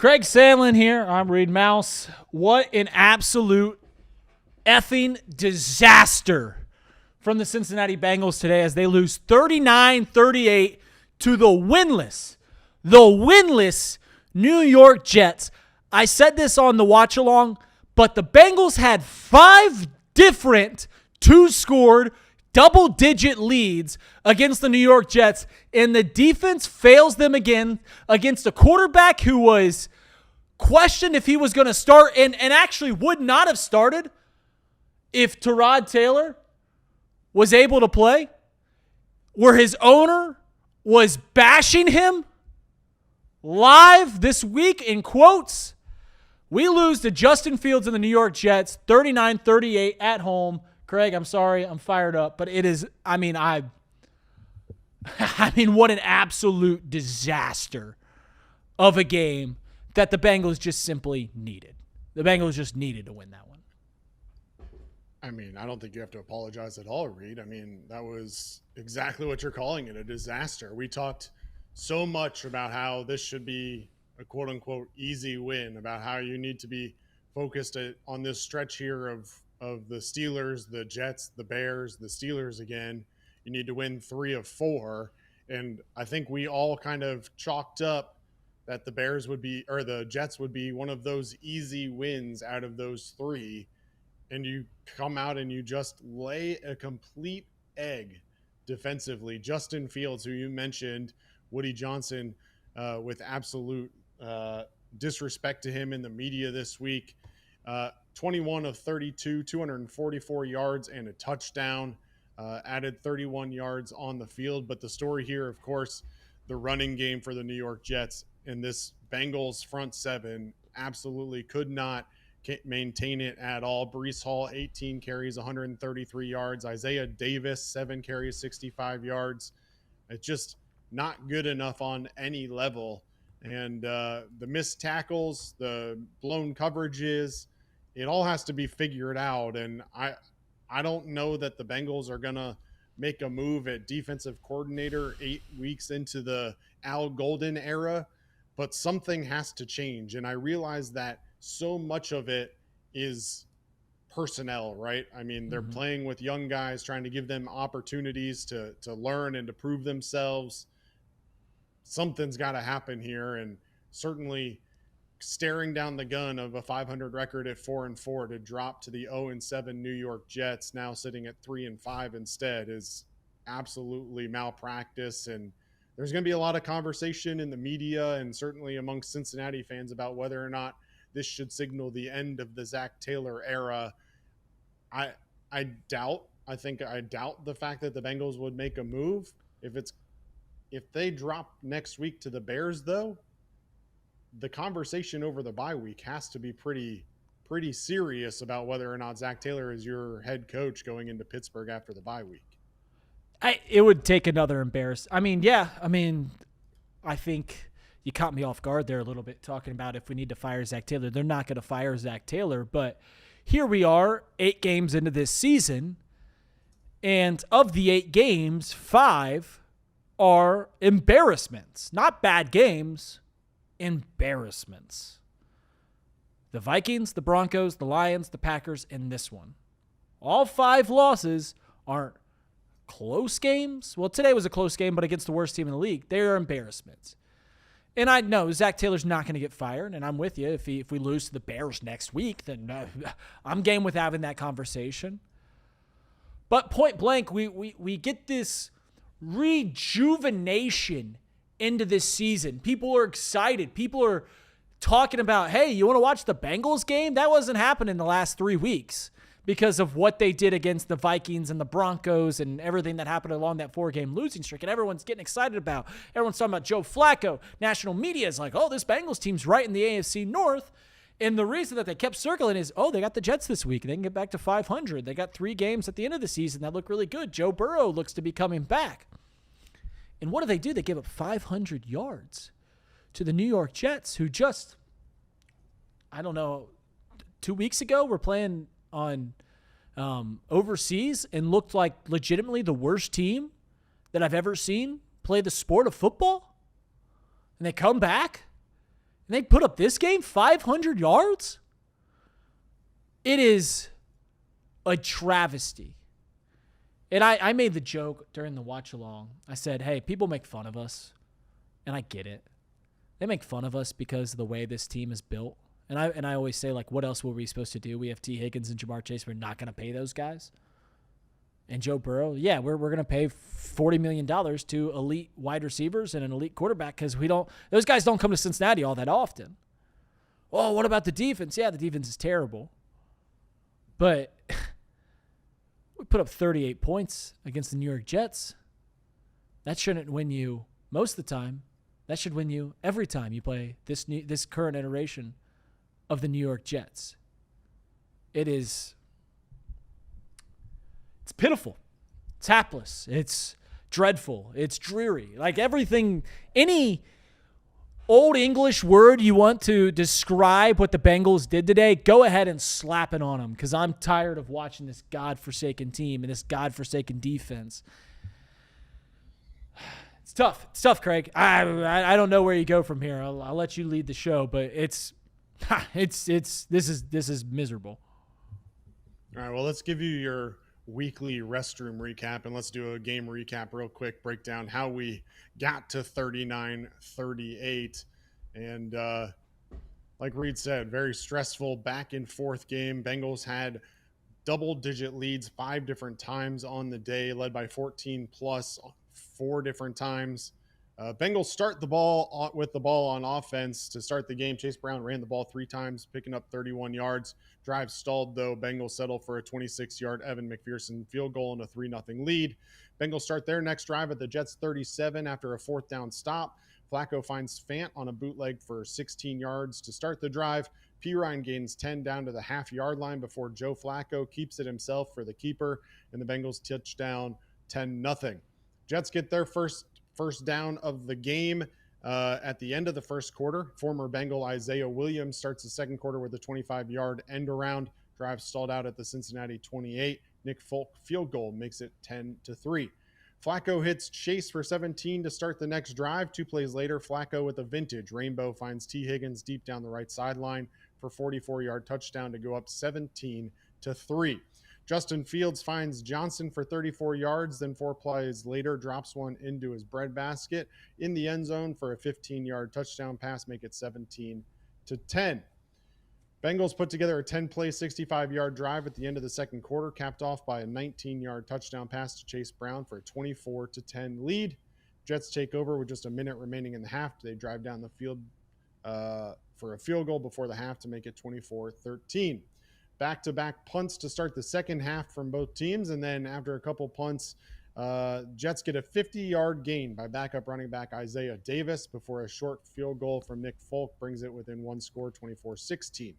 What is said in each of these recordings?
Craig Sandlin here. I'm Reid Mouse. What an absolute effing disaster from the Cincinnati Bengals today as they lose 39-38 to the winless New York Jets. I said this on the watch along, but the Bengals had 5 different two-scored double-digit leads against the New York Jets, and the defense fails them again against a quarterback who was questioned if he was going to start and actually would not have started if Tyrod Taylor was able to play, where his owner was bashing him live this week in quotes. We lose to Justin Fields and the New York Jets 39-38 at home. Craig, I'm sorry, I'm fired up, but it is, what an absolute disaster of a game that the Bengals just simply needed. The Bengals just needed to win that one. I don't think you have to apologize at all, Reid. That was exactly what you're calling it, a disaster. We talked so much about how this should be a quote-unquote easy win, about how you need to be focused on this stretch here of the Steelers, the Jets, the Bears, the Steelers again. You need to win 3 of 4. And I think we all kind of chalked up that the Jets would be one of those easy wins out of those 3. And you come out and you just lay a complete egg defensively. Justin Fields, who you mentioned, Woody Johnson, with absolute disrespect to him in the media this week. 21 of 32, 244 yards and a touchdown, added 31 yards on the field. But the story here, of course, the running game for the New York Jets, and this Bengals front 7 absolutely could not maintain it at all. Breece Hall, 18 carries, 133 yards. Isaiah Davis, 7 carries, 65 yards. It's just not good enough on any level. And the missed tackles, the blown coverages, it all has to be figured out. And I don't know that the Bengals are going to make a move at defensive coordinator 8 weeks into the Al Golden era, but something has to change. And I realize that so much of it is personnel, right? They're playing with young guys, trying to give them opportunities to learn and to prove themselves. Something's got to happen here. And certainly staring down the gun of a 500 record at 4-4 to drop to the 0-7 New York Jets, now sitting at 3-5 instead, is absolutely malpractice. And there's going to be a lot of conversation in the media and certainly amongst Cincinnati fans about whether or not this should signal the end of the Zach Taylor era. I doubt the fact that the Bengals would make a move. If they drop next week to the Bears, though, the conversation over the bye week has to be pretty serious about whether or not Zach Taylor is your head coach going into Pittsburgh after the bye week. It would take another embarrassment. I think you caught me off guard there a little bit talking about if we need to fire Zach Taylor. They're not going to fire Zach Taylor, but here we are 8 games into this season, and of the 8 games, 5 are embarrassments. Not bad games, embarrassments. The Vikings, the Broncos, the Lions, the Packers, and this one. All 5 losses aren't close games. Well, today was a close game, but against the worst team in the league. They are embarrassments. And I know Zach Taylor's not going to get fired, and I'm with you. If we lose to the Bears next week, then I'm game with having that conversation. But point blank, we get this rejuvenation into this season. People are excited. People are talking about, hey, you want to watch the Bengals game? That wasn't happening the last 3 weeks because of what they did against the Vikings and the Broncos and everything that happened along that 4-game losing streak. And everyone's getting excited about. Everyone's talking about Joe Flacco. National media is like, oh, this Bengals team's right in the AFC North. And the reason that they kept circling is, they got the Jets this week. They can get back to 500. They got 3 games at the end of the season that look really good. Joe Burrow looks to be coming back. And what do? They give up 500 yards to the New York Jets, who just, 2 weeks ago were playing on overseas and looked like legitimately the worst team that I've ever seen play the sport of football. And they come back And they put up this game 500 yards? It is a travesty. And I made the joke during the watch along. I said, hey, people make fun of us. And I get it. They make fun of us because of the way this team is built. And I always say, like, what else were we supposed to do? We have Tee Higgins and Jamar Chase. We're not going to pay those guys. And Joe Burrow, yeah, we're going to pay $40 million to elite wide receivers and an elite quarterback because those guys don't come to Cincinnati all that often. Oh, what about the defense? Yeah, the defense is terrible. But we put up 38 points against the New York Jets. That shouldn't win you most of the time. That should win you every time you play this current iteration of the New York Jets. It's pitiful. It's hapless. It's dreadful. It's dreary. Like everything, any old English word you want to describe what the Bengals did today, go ahead and slap it on them because I'm tired of watching this godforsaken team and this godforsaken defense. It's tough. It's tough, Craig. I don't know where you go from here. I'll let you lead the show, but this is miserable. All right, well, let's give you your weekly restroom recap, and let's do a game recap real quick, break down how we got to 39-38. And like Reid said, very stressful back and forth game. Bengals had double-digit leads 5 different times on the day, led by 14 plus 4 different times. Bengals start the ball with the ball on offense to start the game. Chase Brown ran the ball 3 times, picking up 31 yards. Drive stalled, though. Bengals settle for a 26-yard Evan McPherson field goal and a 3-0 lead. Bengals start their next drive at the Jets' 37 after a 4th down stop. Flacco finds Fant on a bootleg for 16 yards to start the drive. Pirine gains 10 down to the half-yard line before Joe Flacco keeps it himself for the keeper, and the Bengals touchdown 10-0. Jets get their first down of the game at the end of the first quarter. Former Bengal Isaiah Williams starts the second quarter with a 25-yard end around. Drive stalled out at the Cincinnati 28. Nick Folk field goal makes it 10-3. Flacco hits Chase for 17 to start the next drive. 2 plays later, Flacco with a vintage rainbow finds Tee Higgins deep down the right sideline for 44-yard touchdown to go up 17-3. Justin Fields finds Johnson for 34 yards, then 4 plays later drops one into his breadbasket in the end zone for a 15-yard touchdown pass, make it 17-10. Bengals put together a 10-play, 65-yard drive at the end of the second quarter, capped off by a 19-yard touchdown pass to Chase Brown for a 24-10 lead. Jets take over with just a minute remaining in the half. They drive down the field for a field goal before the half to make it 24-13. Back-to-back punts to start the second half from both teams, and then after a couple punts, Jets get a 50-yard gain by backup running back Isaiah Davis before a short field goal from Nick Folk brings it within one score, 24-16.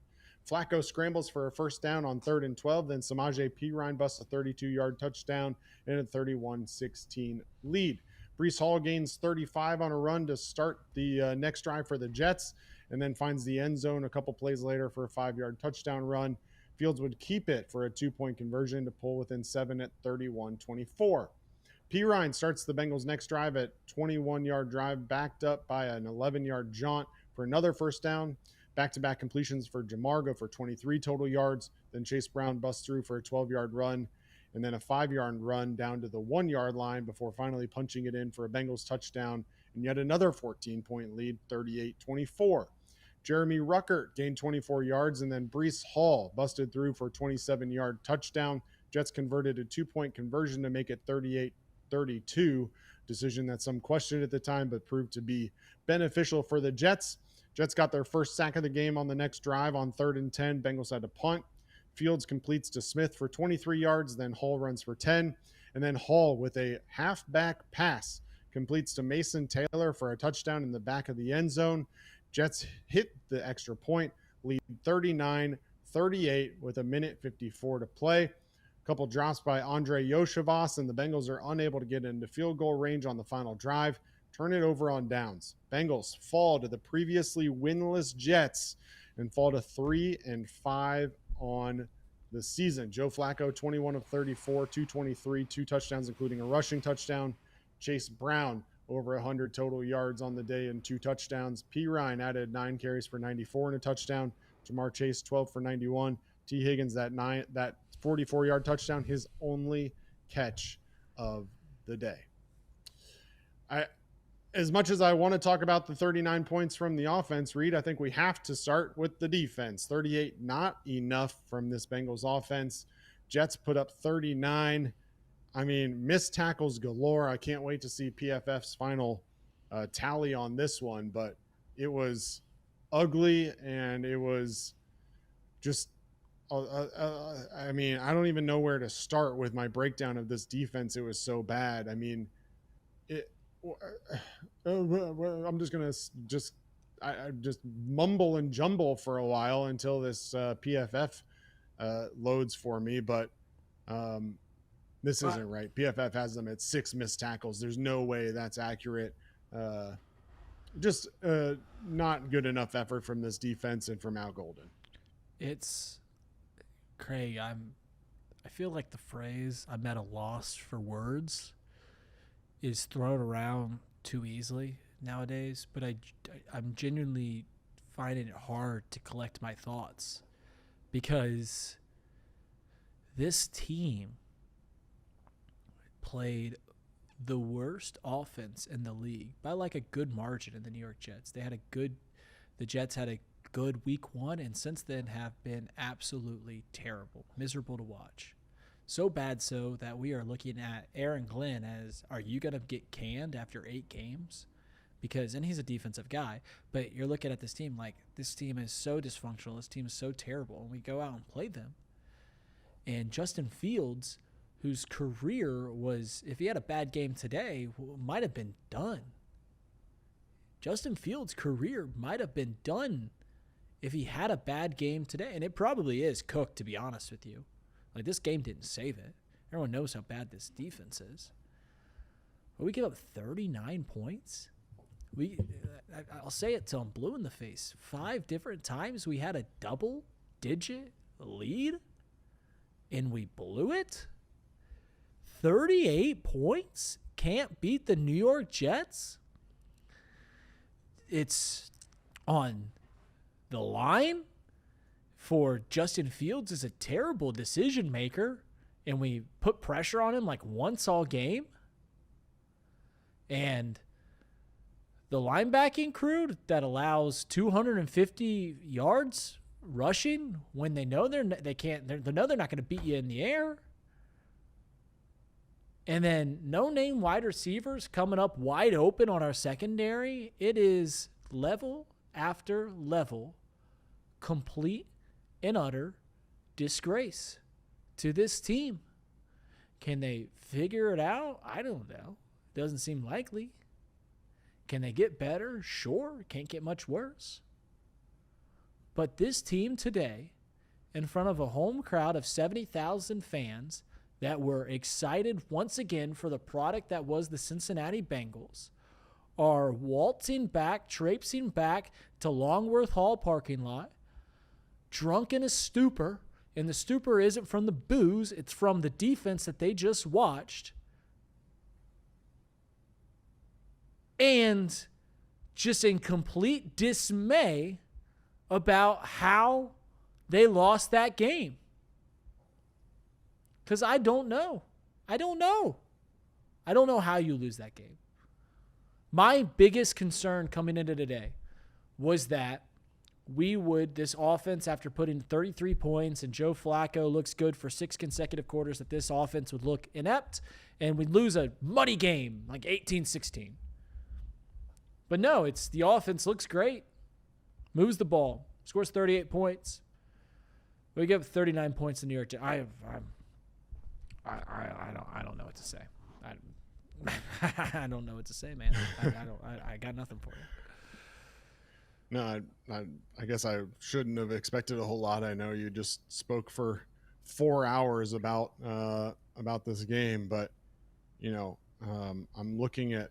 Flacco scrambles for a first down on 3rd and 12, then Samaje Perine busts a 32-yard touchdown and a 31-16 lead. Breece Hall gains 35 on a run to start the next drive for the Jets, and then finds the end zone a couple plays later for a 5-yard touchdown run. Fields would keep it for a 2-point conversion to pull within 7 at 31-24. Pirine starts the Bengals' next drive at 21-yard drive, backed up by an 11-yard jaunt for another first down. Back-to-back completions for Jamar go for 23 total yards. Then Chase Brown busts through for a 12-yard run, and then a 5-yard run down to the 1-yard line before finally punching it in for a Bengals touchdown and yet another 14-point lead, 38-24. Jeremy Ruckert gained 24 yards, and then Breece Hall busted through for a 27-yard touchdown. Jets converted a 2-point conversion to make it 38-32, decision that some questioned at the time but proved to be beneficial for the Jets. Jets got their first sack of the game on the next drive on 3rd and 10. Bengals had to punt. Fields completes to Smith for 23 yards, then Hall runs for 10, and then Hall with a halfback pass completes to Mason Taylor for a touchdown in the back of the end zone. Jets hit the extra point, lead 39-38 with 1:54 to play. A couple drops by Andre Yoshivas, and the Bengals are unable to get into field goal range on the final drive. Turn it over on downs. Bengals fall to the previously winless Jets and fall to 3-5 on the season. Joe Flacco, 21 of 34, 223, 2 touchdowns, including a rushing touchdown. Chase Brown, over 100 total yards on the day and 2 touchdowns. P. Ryan added 9 carries for 94 and a touchdown. Jamar Chase 12 for 91. Tee Higgins that 44-yard touchdown, his only catch of the day. As much as I want to talk about the 39 points from the offense, Reid, I think we have to start with the defense. 38, not enough from this Bengals offense. Jets put up 39. I mean, missed tackles galore. I can't wait to see PFF's final tally on this one, but it was ugly and it was just, I mean, I don't even know where to start with my breakdown of this defense. It was so bad. I mean, I'm just going to just mumble and jumble for a while until this PFF loads for me, but this isn't right. PFF has them at 6 missed tackles. There's no way that's accurate. Just not good enough effort from this defense and from Al Golden. It's Craig. I feel like the phrase "I'm at a loss for words" is thrown around too easily nowadays, but I'm genuinely finding it hard to collect my thoughts because this team played the worst offense in the league by like a good margin in the New York Jets. The Jets had a good week 1 and since then have been absolutely terrible, miserable to watch. So bad so that we are looking at Aaron Glenn as, are you going to get canned after 8 games? Because, and he's a defensive guy, but you're looking at this team like, this team is so dysfunctional, this team is so terrible, and we go out and play them. And Justin Fields, whose career was, if he had a bad game today, might have been done. Justin Fields' career might have been done if he had a bad game today, and it probably is cooked, to be honest with you. Like, this game didn't save it. Everyone knows how bad this defense is. But we give up 39 points. I'll say it till I'm blue in the face. 5 different times we had a double-digit lead, and we blew it. 38 points? Can't beat the New York Jets? It's on the line for Justin Fields is a terrible decision maker, and we put pressure on him like once all game. And the linebacking crew that allows 250 yards rushing when they know they know they're not going to beat you in the air. And then no-name wide receivers coming up wide open on our secondary. It is level after level, complete and utter disgrace to this team. Can they figure it out? I don't know. Doesn't seem likely. Can they get better? Sure. Can't get much worse. But this team today, in front of a home crowd of 70,000 fans that were excited once again for the product that was the Cincinnati Bengals, are waltzing back, traipsing back to Longworth Hall parking lot, drunk in a stupor, and the stupor isn't from the booze, it's from the defense that they just watched, and just in complete dismay about how they lost that game. Because I don't know. I don't know how you lose that game. My biggest concern coming into today was that this offense, after putting 33 points and Joe Flacco looks good for 6 consecutive quarters, that this offense would look inept and we'd lose a muddy game like 18-16. But no, it's the offense looks great, moves the ball, scores 38 points. We give 39 points to New York Jets. I don't know what to say. I don't know what to say, man. I got nothing for you. No, I guess I shouldn't have expected a whole lot. I know you just spoke for 4 hours about this game, but I'm looking at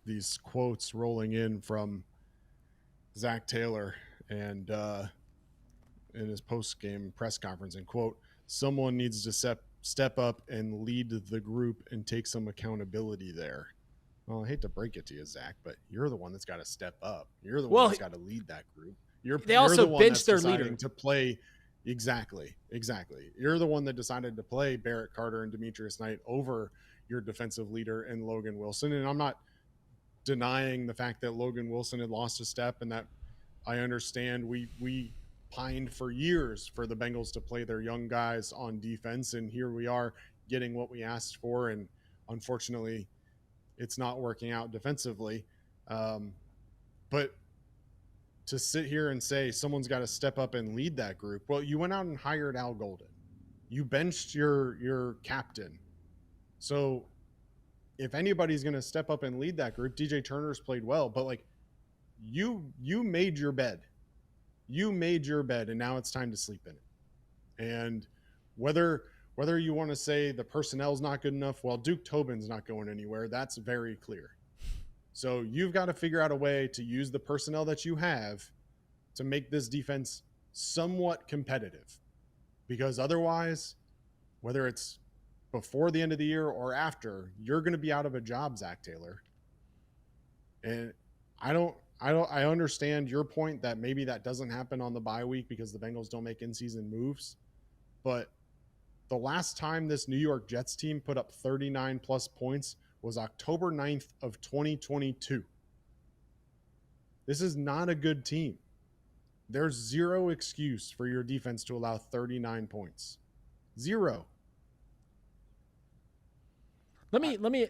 these quotes rolling in from Zach Taylor and in his post-game press conference, and quote, "Someone needs to step up and lead the group and take some accountability there." Well, I hate to break it to you, Zach, but you're the one that's got to step up. You're the one that's got to lead that group. They also the benched their leader to play. Exactly. You're the one that decided to play Barrett Carter and Demetrius Knight over your defensive leader and Logan Wilson. And I'm not denying the fact that Logan Wilson had lost a step, and that I understand we pined for years for the Bengals to play their young guys on defense, and here we are getting what we asked for, and unfortunately it's not working out defensively. But to sit here and say someone's got to step up and lead that group, well, you went out and hired Al Golden. You benched your captain. So if anybody's going to step up and lead that group, DJ Turner's played well, but like you made your bed. You made your bed, and now it's time to sleep in it. And whether you want to say the personnel's not good enough, well, Duke Tobin's not going anywhere. That's very clear. So you've got to figure out a way to use the personnel that you have to make this defense somewhat competitive. Because otherwise, whether it's before the end of the year or after, you're going to be out of a job, Zach Taylor. And I understand your point that maybe that doesn't happen on the bye week because the Bengals don't make in-season moves. But the last time this New York Jets team put up 39 plus points was October 9th of 2022. This is not a good team. There's zero excuse for your defense to allow 39 points. Zero. Let me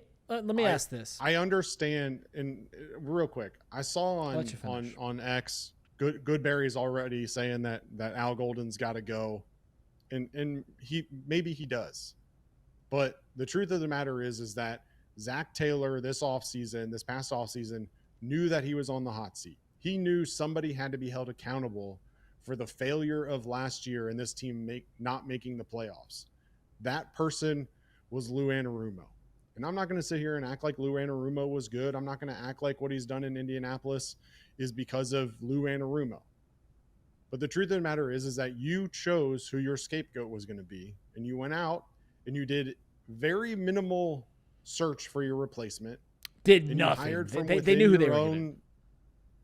ask this. I understand, and real quick, I saw on X, Goodberry's already saying that Al Golden's got to go, and maybe he does, but the truth of the matter is that Zach Taylor this past offseason, knew that he was on the hot seat. He knew somebody had to be held accountable for the failure of last year and this team not making the playoffs. That person was Lou Anarumo. And I'm not going to sit here and act like Lou Anarumo was good. I'm not going to act like what he's done in Indianapolis is because of Lou Anarumo. But the truth of the matter is that you chose who your scapegoat was going to be, and you went out and you did very minimal search for your replacement. Did nothing. They knew who they were going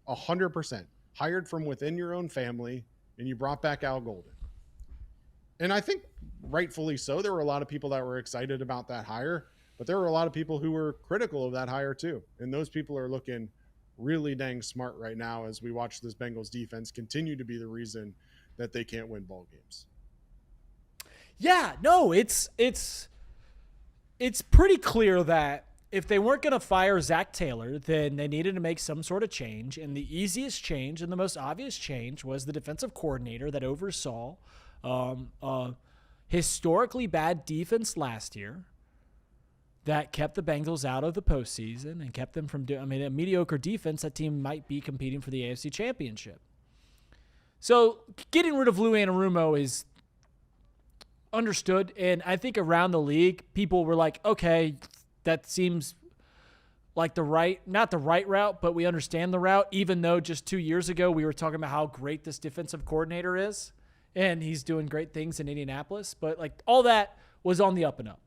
to. 100%. Hired from within your own family, and you brought back Al Golden. And I think rightfully so. There were a lot of people that were excited about that hire, but there were a lot of people who were critical of that hire too. And those people are looking really dang smart right now as we watch this Bengals defense continue to be the reason that they can't win ball games. Yeah, no, it's pretty clear that if they weren't going to fire Zach Taylor, then they needed to make some sort of change. And the easiest change and the most obvious change was the defensive coordinator that oversaw historically bad defense last year that kept the Bengals out of the postseason and kept them from a mediocre defense. That team might be competing for the AFC Championship. So getting rid of Lou Anarumo is understood, and I think around the league, people were like, okay, that seems like not the right route, but we understand the route, even though just 2 years ago we were talking about how great this defensive coordinator is, and he's doing great things in Indianapolis. But like all that was on the up and up.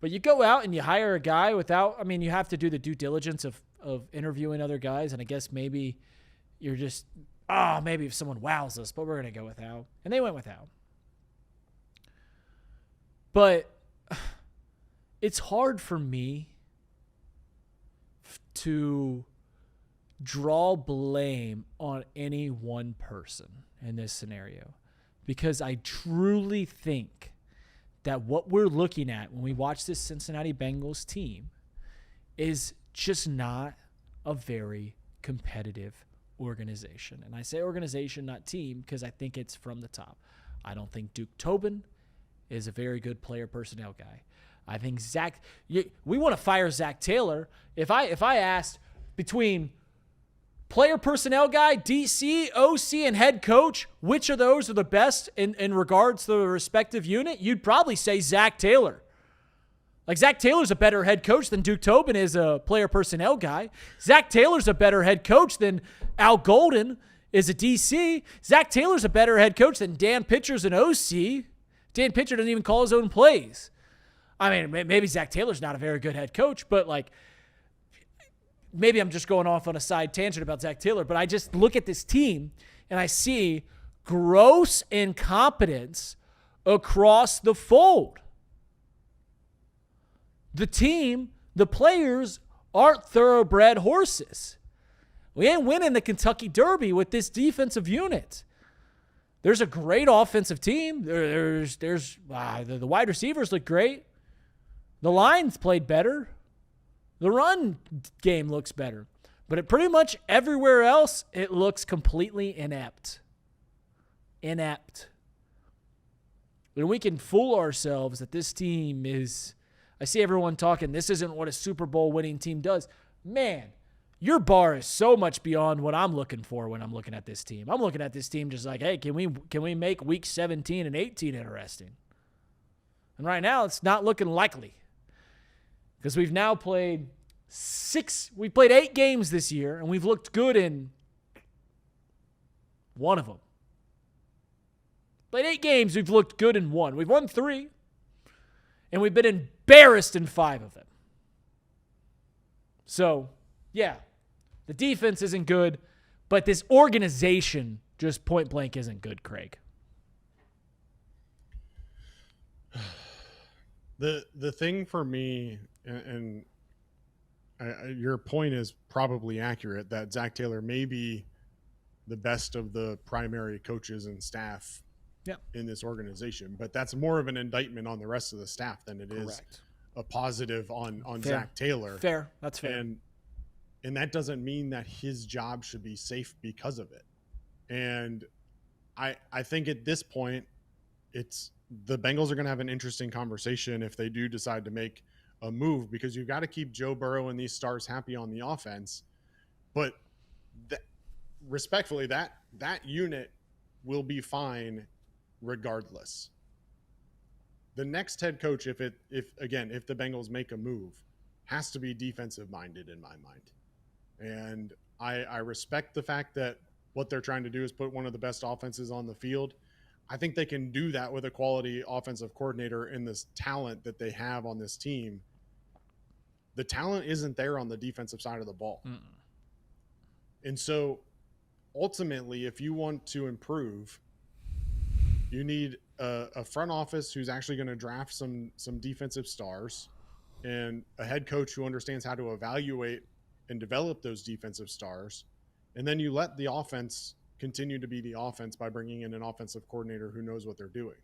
But you go out and you hire a guy you have to do the due diligence of interviewing other guys, and I guess maybe you're just, maybe if someone wows us, but we're going to go with Al. And they went with Al. But it's hard for me to draw blame on any one person in this scenario, because I truly think that what we're looking at when we watch this Cincinnati Bengals team is just not a very competitive organization. And I say organization, not team, because I think it's from the top. I don't think Duke Tobin is a very good player personnel guy. I think we want to fire Zach Taylor. If I asked between player personnel guy, DC, OC, and head coach, which of those are the best in regards to the respective unit, you'd probably say Zach Taylor. Like, Zach Taylor's a better head coach than Duke Tobin is a player personnel guy. Zach Taylor's a better head coach than Al Golden is a DC. Zach Taylor's a better head coach than Dan Pitcher's an OC. Dan Pitcher doesn't even call his own plays. I mean, maybe Zach Taylor's not a very good head coach, but like maybe I'm just going off on a side tangent about Zach Taylor, but I just look at this team and I see gross incompetence across the fold. The team, the players aren't thoroughbred horses. We ain't winning the Kentucky Derby with this defensive unit. There's a great offensive team. The wide receivers look great. The line's played better. The run game looks better. But pretty much everywhere else, it looks completely inept. Inept. And we can fool ourselves that this team is... I see everyone talking, this isn't what a Super Bowl winning team does. Man, your bar is so much beyond what I'm looking for when I'm looking at this team. I'm looking at this team just like, hey, can we make week 17 and 18 interesting? And right now, it's not looking likely. Because we've now played 8 games this year, and we've looked good in one of them. Played 8 games, we've looked good in 1. We've won 3, and we've been embarrassed in 5 of them. So, yeah, the defense isn't good, but this organization, just point blank, isn't good, Craig. The thing for me, and your point is probably accurate, that Zach Taylor may be the best of the primary coaches and staff in this organization, but that's more of an indictment on the rest of the staff than it is a positive on Zach Taylor. Fair. That's fair. And that doesn't mean that his job should be safe because of it. And I think at this point, the Bengals are going to have an interesting conversation if they do decide to make a move, because you've got to keep Joe Burrow and these stars happy on the offense. But respectfully, that unit will be fine regardless. The next head coach, if the Bengals make a move, has to be defensive minded in my mind. And I respect the fact that what they're trying to do is put one of the best offenses on the field. I think they can do that with a quality offensive coordinator and this talent that they have on this team. The talent isn't there on the defensive side of the ball. Mm-mm. And so ultimately, if you want to improve, you need a front office who's actually going to draft some defensive stars and a head coach who understands how to evaluate and develop those defensive stars. And then you let the offense continue to be the offense by bringing in an offensive coordinator who knows what they're doing.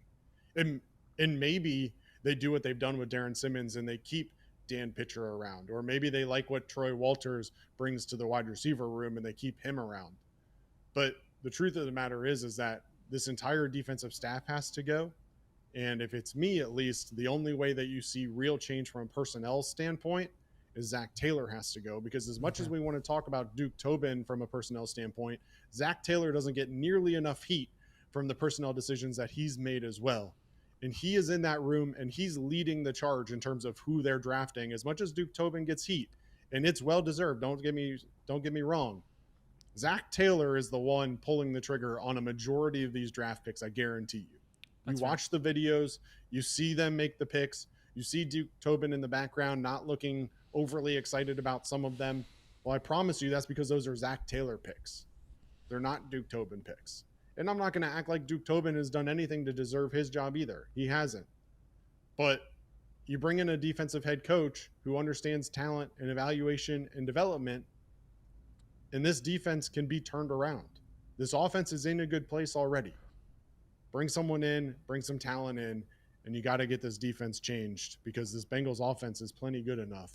And maybe they do what they've done with Darren Simmons and they keep Dan Pitcher around, or maybe they like what Troy Walters brings to the wide receiver room and they keep him around. But the truth of the matter is that this entire defensive staff has to go. And if it's me, at least, the only way that you see real change from a personnel standpoint is Zach Taylor has to go, because as much as we want to talk about Duke Tobin from a personnel standpoint, Zach Taylor doesn't get nearly enough heat from the personnel decisions that he's made as well. And he is in that room and he's leading the charge in terms of who they're drafting, as much as Duke Tobin gets heat. And it's well deserved. Don't get me wrong. Zach Taylor is the one pulling the trigger on a majority of these draft picks, I guarantee you. You watch the videos, you see them make the picks, you see Duke Tobin in the background not looking overly excited about some of them. Well, I promise you that's because those are Zach Taylor picks. They're not Duke Tobin picks. And I'm not going to act like Duke Tobin has done anything to deserve his job either. He hasn't. But you bring in a defensive head coach who understands talent and evaluation and development, and this defense can be turned around. This offense is in a good place already. Bring someone in, bring some talent in, and you got to get this defense changed, because this Bengals offense is plenty good enough,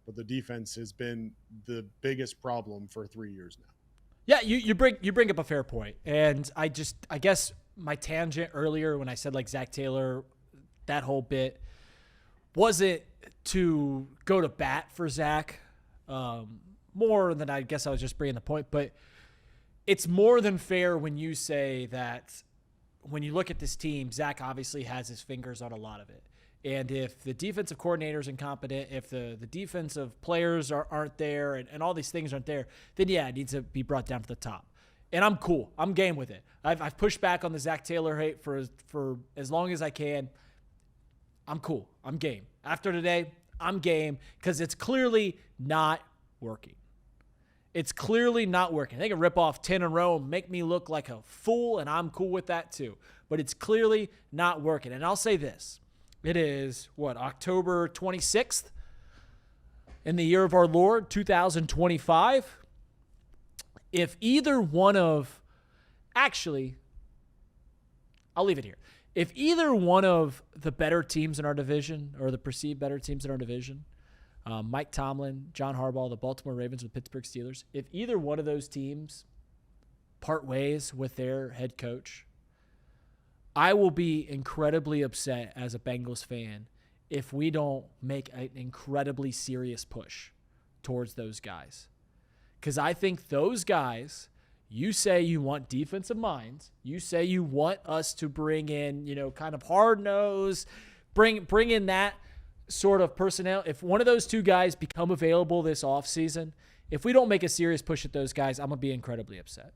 but the defense has been the biggest problem for 3 years now. Yeah, you bring up a fair point. And I guess my tangent earlier when I said like Zach Taylor, that whole bit wasn't to go to bat for Zach, more than I guess I was just bringing the point. But it's more than fair when you say that when you look at this team, Zach obviously has his fingers on a lot of it. And if the defensive coordinator is incompetent, if the defensive players aren't there and all these things aren't there, then yeah, it needs to be brought down to the top. And I'm cool. I'm game with it. I've pushed back on the Zach Taylor hate for as long as I can. I'm cool. I'm game. After today, I'm game, because it's clearly not working. It's clearly not working. They can rip off 10 in a row and make me look like a fool, and I'm cool with that too. But it's clearly not working. And I'll say this. It is, October 26th in the year of our Lord, 2025. If either one of – actually, I'll leave it here. If either one of the better teams in our division or the perceived better teams in our division, Mike Tomlin, John Harbaugh, the Baltimore Ravens, the Pittsburgh Steelers, if either one of those teams part ways with their head coach, I will be incredibly upset as a Bengals fan if we don't make an incredibly serious push towards those guys. Because I think those guys, you say you want defensive minds. You say you want us to bring in, kind of hard-nosed, bring in that sort of personnel. If one of those two guys become available this offseason, if we don't make a serious push at those guys, I'm going to be incredibly upset.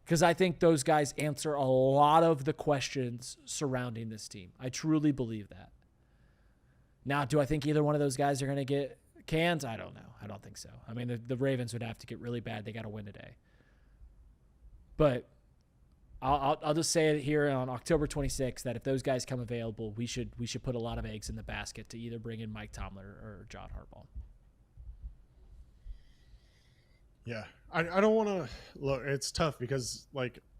Because I think those guys answer a lot of the questions surrounding this team. I truly believe that. Now, do I think either one of those guys are going to get cans? I don't know. I don't think so. I mean, the Ravens would have to get really bad. They got to win today. But I'll just say it here on October 26th that if those guys come available, we should put a lot of eggs in the basket to either bring in Mike Tomlin or John Harbaugh. Yeah, I don't want to look. It's tough because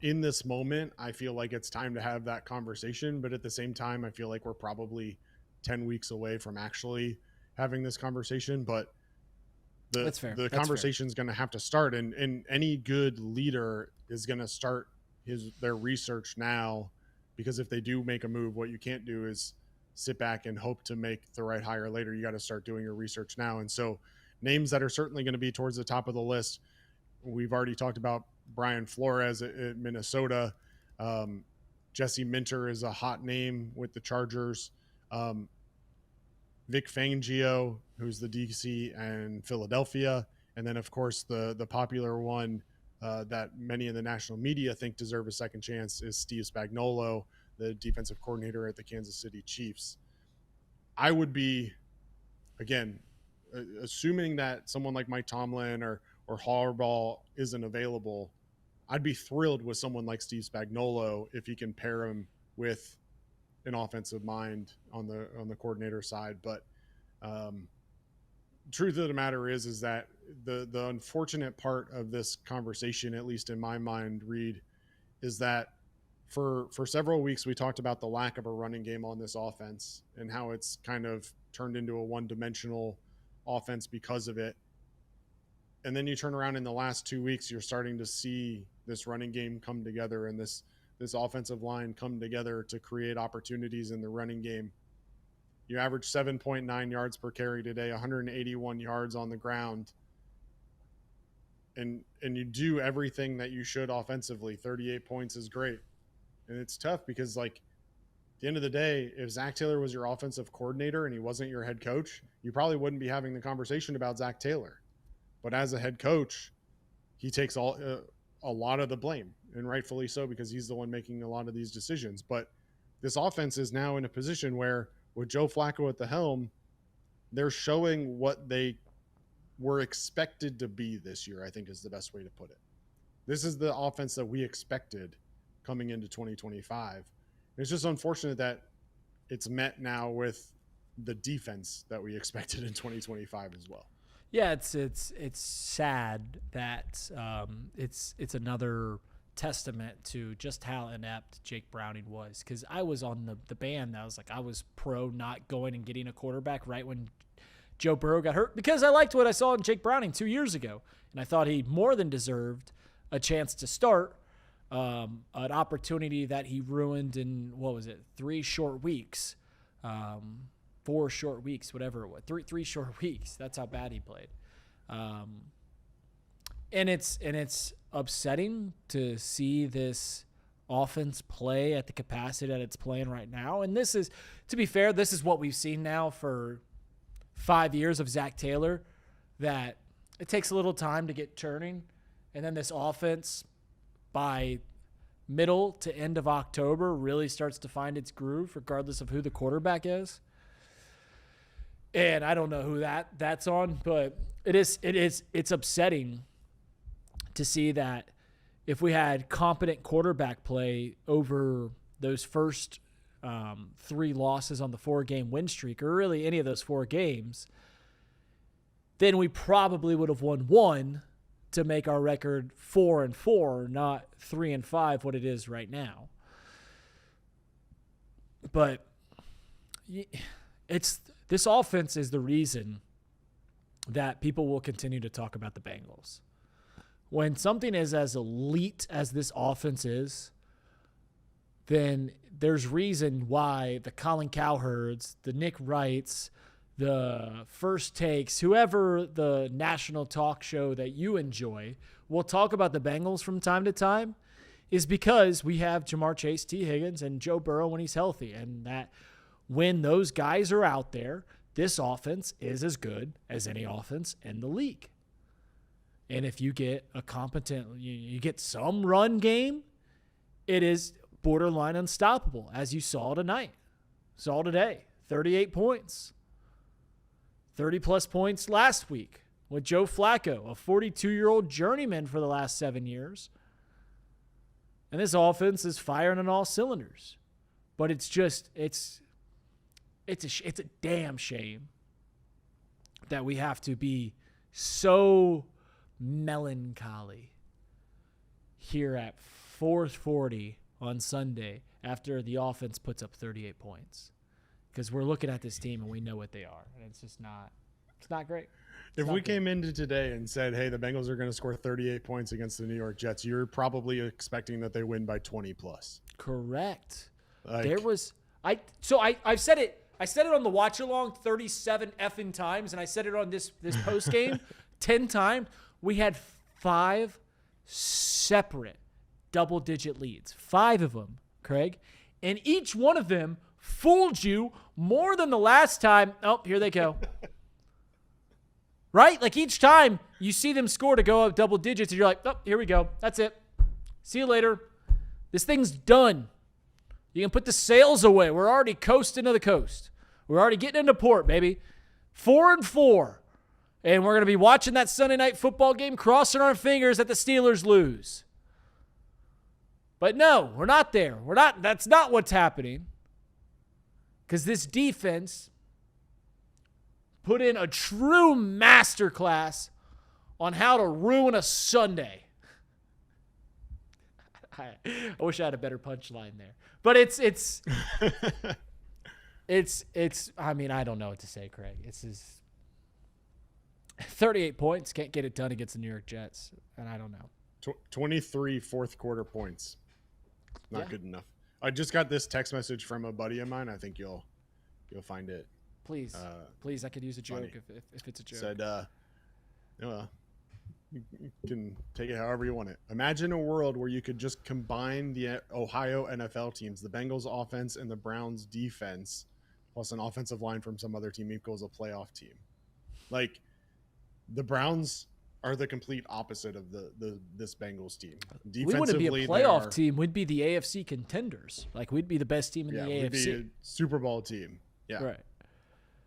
in this moment, I feel like it's time to have that conversation. But at the same time, I feel like we're probably 10 weeks away from actually having this conversation. But the conversation is going to have to start, and any good leader is going to start their research now, because if they do make a move, what you can't do is sit back and hope to make the right hire later. You got to start doing your research now. And so names that are certainly going to be towards the top of the list, we've already talked about Brian Flores at Minnesota. Jesse Minter is a hot name with the Chargers. Vic Fangio, who's the DC and Philadelphia. And then, of course, the popular one that many in the national media think deserve a second chance is Steve Spagnuolo, the defensive coordinator at the Kansas City Chiefs. I would be, again, assuming that someone like Mike Tomlin or Harbaugh isn't available, I'd be thrilled with someone like Steve Spagnuolo if he can pair him with an offensive mind on the coordinator side. But truth of the matter is that the unfortunate part of this conversation, at least in my mind, Reid, is that for several weeks we talked about the lack of a running game on this offense and how it's kind of turned into a one-dimensional offense because of it. And then you turn around in the last 2 weeks, you're starting to see this running game come together and this offensive line come together to create opportunities in the running game. You average 7.9 yards per carry today, 181 yards on the ground. And you do everything that you should offensively. 38 points is great. And it's tough because, at the end of the day, if Zach Taylor was your offensive coordinator and he wasn't your head coach, you probably wouldn't be having the conversation about Zach Taylor. But as a head coach, he takes a lot of the blame, and rightfully so, because he's the one making a lot of these decisions. But this offense is now in a position where, with Joe Flacco at the helm, they're showing what they were expected to be this year, I think is the best way to put it. This is the offense that we expected coming into 2025. It's just unfortunate that it's met now with the defense that we expected in 2025 as well. Yeah, it's sad that it's another testament to just how inept Jake Browning was. Because I was on the band that I was pro not going and getting a quarterback right when Joe Burrow got hurt, because I liked what I saw in Jake Browning 2 years ago, and I thought he more than deserved a chance to start. An opportunity that he ruined in 3 short weeks. 4 short weeks, whatever it was, three short weeks. That's how bad he played. And it's upsetting to see this offense play at the capacity that it's playing right now. And this is, to be fair, this is what we've seen now for 5 years of Zach Taylor, that it takes a little time to get turning. And then this offense, by middle to end of October, really starts to find its groove, regardless of who the quarterback is. And I don't know who that's on, but it's upsetting to see that if we had competent quarterback play over those first 3 losses on the 4-game win streak, or really any of those 4 games, then we probably would have won 1 to make our record 4-4, not 3-5, what it is right now. But this offense is the reason that people will continue to talk about the Bengals. When something is as elite as this offense is, then there's reason why the Colin Cowherds, the Nick Wrights, the First Takes, whoever the national talk show that you enjoy will talk about the Bengals from time to time, is because we have Jamar Chase, Tee Higgins, and Joe Burrow when he's healthy. And that when those guys are out there, this offense is as good as any offense in the league. And if you get a competent, you get some run game, it is borderline unstoppable, as you saw tonight. Saw today, 38 points. 30-plus points last week with Joe Flacco, a 42-year-old journeyman for the last 7 years. And this offense is firing on all cylinders. But it's a damn shame that we have to be so melancholy here at 4:40 on Sunday after the offense puts up 38 points. Because we're looking at this team and we know what they are. And it's just not – it's not great. If we came into today and said, hey, the Bengals are going to score 38 points against the New York Jets, you're probably expecting that they win by 20-plus. Correct. I've said it. I said it on the watch-along 37 effing times, and I said it on this post-game 10 times. We had 5 separate double-digit leads. 5 of them, Craig. And each one of them fooled you more than the last time. Oh, here they go. Right? Like each time you see them score to go up double digits, and you're like, oh, here we go. That's it. See you later. This thing's done. You can put the sails away. We're already coasting to the coast. We're already getting into port, baby. 4-4. And we're going to be watching that Sunday night football game, crossing our fingers that the Steelers lose. But no, we're not there. That's not what's happening. Because this defense put in a true masterclass on how to ruin a Sunday. I wish I had a better punchline there. But it's I mean, I don't know what to say, Craig. It's just 38 points, can't get it done against the New York Jets, and I don't know. 23 fourth-quarter points. Not good enough. I just got this text message from a buddy of mine. I think you'll find it. Please, I could use a joke if it's a joke. Said, you can take it however you want it. Imagine a world where you could just combine the Ohio NFL teams, the Bengals offense and the Browns defense, plus an offensive line from some other team equals a playoff team. Like, the Browns are the complete opposite of this Bengals team. We wouldn't be a playoff team. We'd be the AFC contenders. Like, weuld be the best team in the AFC. We'd be a Super Bowl team. Yeah. Right.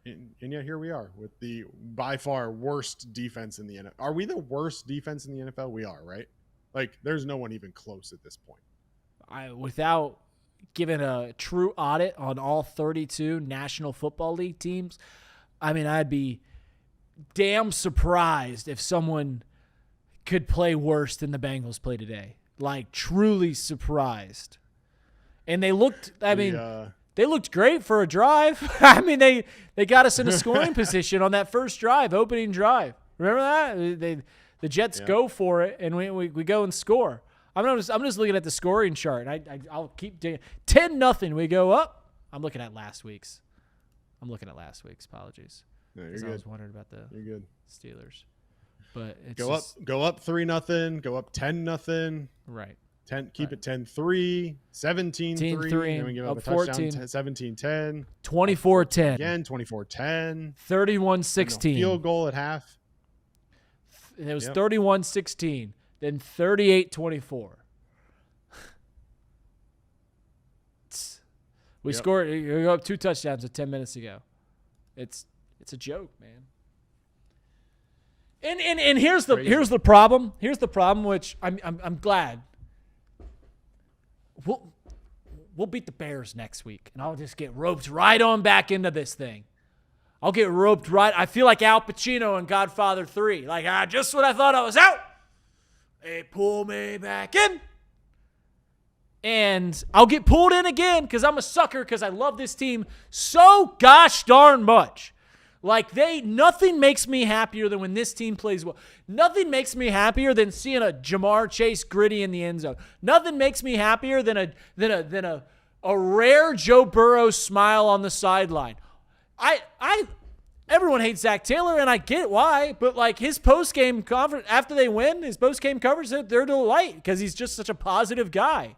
And yet here we are with the by far worst defense in the NFL. Are we the worst defense in the NFL? We are, right? Like, there's no one even close at this point. Without giving a true audit on all 32 National Football League teams, I mean, I'd be damn surprised if someone could play worse than the Bengals play today. Like, truly surprised. And they looked, they looked great for a drive. I mean, they got us in a scoring position on that first drive, opening drive. Remember that? The Jets go for it, and we go and score. I'm just looking at the scoring chart. I'll keep doing 10-0. We go up. I'm looking at last week's. Apologies. No, you're good. I was wondering about the Steelers. But it's go up 3-0. Go up 10-0. Right. Keep it 10-3, 17-3, then we give up a 14, touchdown, 17-10. 24-10. Again, 24-10. 31-16. Field goal at half. It was 31-16, then 38-24. We scored. We go up 2 touchdowns with 10 minutes ago. It's a joke, man. And here's the problem. Here's the problem, which I'm glad. We'll beat the Bears next week, and I'll just get roped right on back into this thing. I'll get roped right. I feel like Al Pacino in Godfather 3. Like, just when I thought I was out, they pull me back in. And I'll get pulled in again because I'm a sucker because I love this team so gosh darn much. Like, nothing makes me happier than when this team plays well. Nothing makes me happier than seeing a Jamar Chase gritty in the end zone. Nothing makes me happier than a rare Joe Burrow smile on the sideline. Everyone hates Zach Taylor, and I get why, but like his post-game conference after they win, his post-game coverage, they're delight because he's just such a positive guy.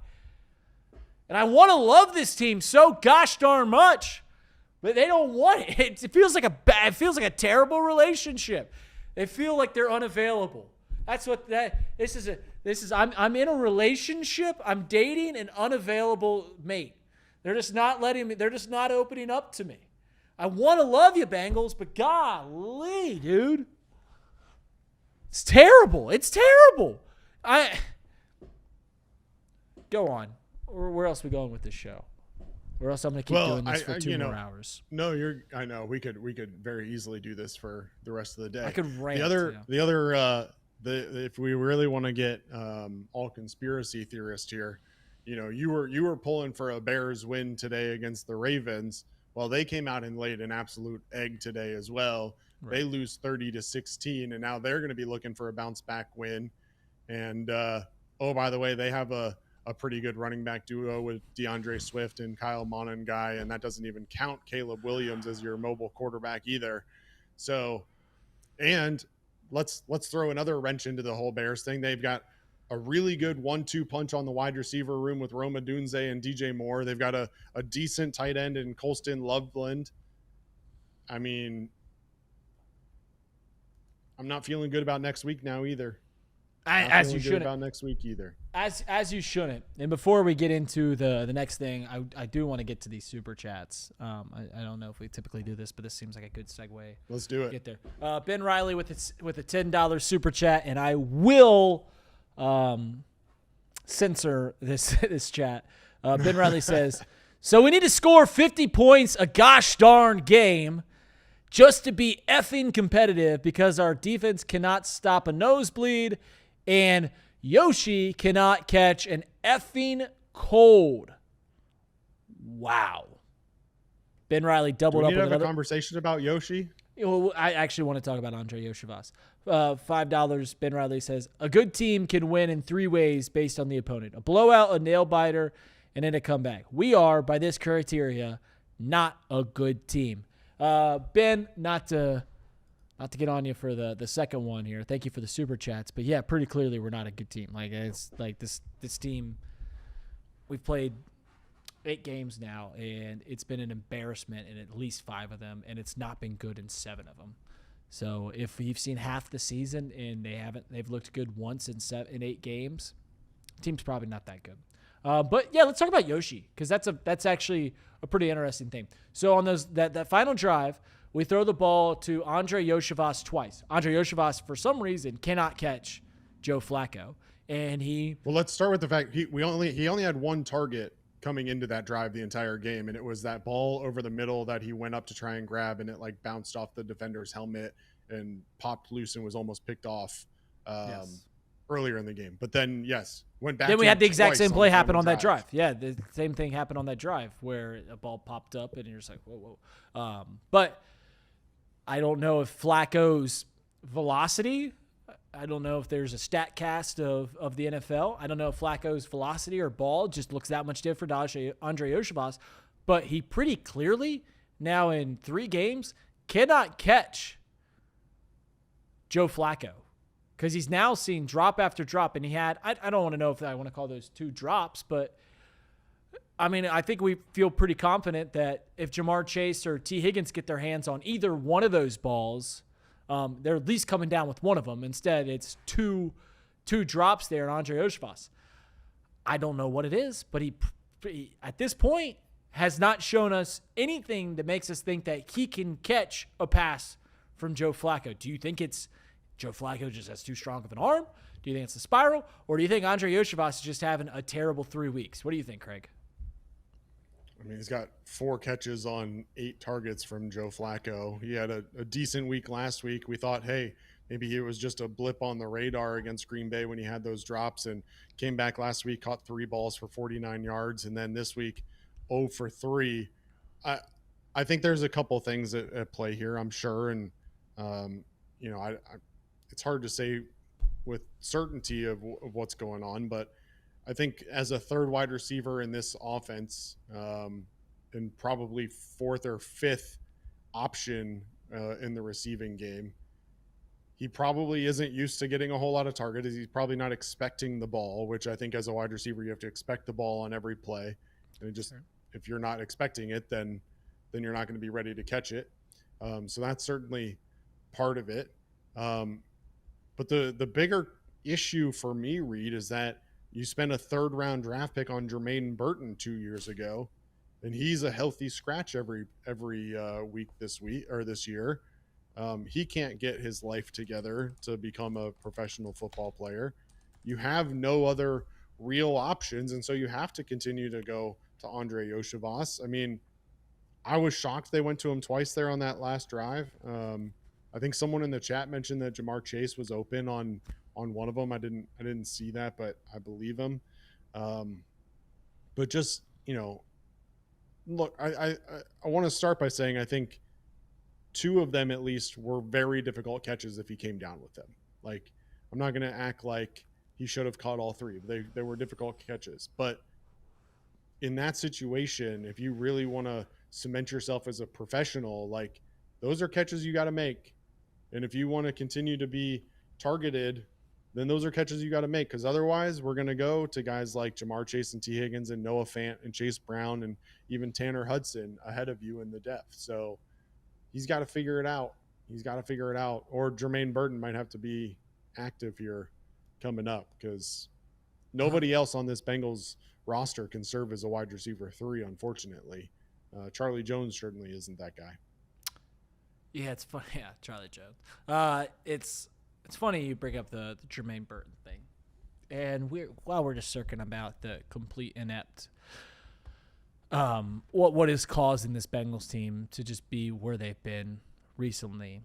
And I want to love this team so gosh darn much. But they don't want it. It feels like a terrible relationship. They feel like they're unavailable. That's what this is. I'm in a relationship. I'm dating an unavailable mate. They're just not letting me. They're just not opening up to me. I want to love you, Bengals, but golly, dude, it's terrible. It's terrible. Go on. Where else are we going with this show? Or else I'm going to keep doing this for 2 more hours. No, I know we could very easily do this for the rest of the day. I could rant. If we really want to get all conspiracy theorists here, you were pulling for a Bears win today against the Ravens. Well, they came out and laid an absolute egg today as well. Right. They lose 30-16, and now they're going to be looking for a bounce back win. And by the way, they have a pretty good running back duo with DeAndre Swift and Kyle Monangai, and that doesn't even count Caleb Williams as your mobile quarterback either. So, and let's throw another wrench into the whole Bears thing. They've got a really good 1-2 punch on the wide receiver room with Roma Dunze and DJ Moore. They've got a decent tight end in Colston Loveland. I mean, I'm not feeling good about next week now either. As you shouldn't. About next week either. As you shouldn't. And before we get into the next thing, I do want to get to these super chats. I don't know if we typically do this, but this seems like a good segue. Let's do it. Get there. Ben Riley with a $10 super chat, and I will censor this chat. Ben Riley says, so we need to score 50 points a gosh darn game just to be effing competitive because our defense cannot stop a nosebleed. And Yoshi cannot catch an effing cold. Wow. Ben Riley doubled up with another. Have a conversation about Yoshi? I actually want to talk about Andre Yoshivas. $5. Ben Riley says, a good team can win in 3 ways based on the opponent. A blowout, a nail biter, and then a comeback. We are, by this criteria, not a good team. Ben, not to get on you for the second one here. Thank you for the super chats. But yeah, pretty clearly we're not a good team. Like it's like this team, we've played 8 games now, and it's been an embarrassment in at least 5 of them, and it's not been good in 7 of them. So if you've seen half the season and they've looked good once in 8 games, the team's probably not that good. But yeah, let's talk about Yoshi because that's actually a pretty interesting thing. So on that final drive, we throw the ball to Andre Yoshivas twice. Andre Yoshivas, for some reason, cannot catch Joe Flacco, and Well, let's start with the fact he only had 1 target coming into that drive the entire game, and it was that ball over the middle that he went up to try and grab, and it like bounced off the defender's helmet and popped loose and was almost picked off earlier in the game. But then, went back. Then we had the exact same play happen on that drive. Yeah, the same thing happened on that drive where a ball popped up, and you're just like, whoa. But I don't know if Flacco's velocity, I don't know if there's a stat cast of the NFL. I don't know if Flacco's velocity or ball just looks that much different to Andre Yoshivas, but he pretty clearly now in 3 games cannot catch Joe Flacco because he's now seen drop after drop, and he had, I don't want to know if I want to call those 2 drops, but I mean, I think we feel pretty confident that if Jamar Chase or Tee Higgins get their hands on either one of those balls, they're at least coming down with one of them. Instead, it's two drops there on Andre Yoshivas. I don't know what it is, but he at this point has not shown us anything that makes us think that he can catch a pass from Joe Flacco. Do you think it's Joe Flacco just has too strong of an arm? Do you think it's the spiral? Or do you think Andre Cisco is just having a terrible 3 weeks? What do you think, Craig? I mean, he's got 4 catches on 8 targets from Joe Flacco. He had a decent week last week. We thought, hey, maybe it was just a blip on the radar against Green Bay when he had those drops, and came back last week, caught 3 balls for 49 yards. And then this week, 0 for 3. I think there's a couple things at play here, I'm sure. And, it's hard to say with certainty of what's going on, but I think as a third wide receiver in this offense, and probably 4th or 5th option in the receiving game, he probably isn't used to getting a whole lot of targets. He's probably not expecting the ball, which I think as a wide receiver, you have to expect the ball on every play. And it just, if you're not expecting it, then you're not going to be ready to catch it. So that's certainly part of it. But the bigger issue for me, Reid, is that you spent a 3rd round draft pick on Jermaine Burton 2 years ago, and he's a healthy scratch every week this year. He can't get his life together to become a professional football player. You have no other real options, and so you have to continue to go to Andre Cisco. I mean, I was shocked they went to him twice there on that last drive. I think someone in the chat mentioned that Jamar Chase was open on one of them. I didn't see that, but I believe him. But just, look, I want to start by saying I think 2 of them at least were very difficult catches if he came down with them. Like, I'm not going to act like he should have caught all 3. They were difficult catches. But in that situation, if you really want to cement yourself as a professional, like, those are catches you got to make. And if you want to continue to be targeted, then those are catches you got to make, because otherwise we're going to go to guys like Jamar Chase and Tee Higgins and Noah Fant and Chase Brown and even Tanner Hudson ahead of you in the depth. So he's got to figure it out. Or Jermaine Burton might have to be active here coming up, because nobody else on this Bengals roster can serve as a wide receiver 3, unfortunately. Charlie Jones certainly isn't that guy. Yeah, it's funny. Yeah, Charlie Jones. It's funny you bring up the Jermaine Burton thing, and we're just circling about the complete inept. What is causing this Bengals team to just be where they've been recently?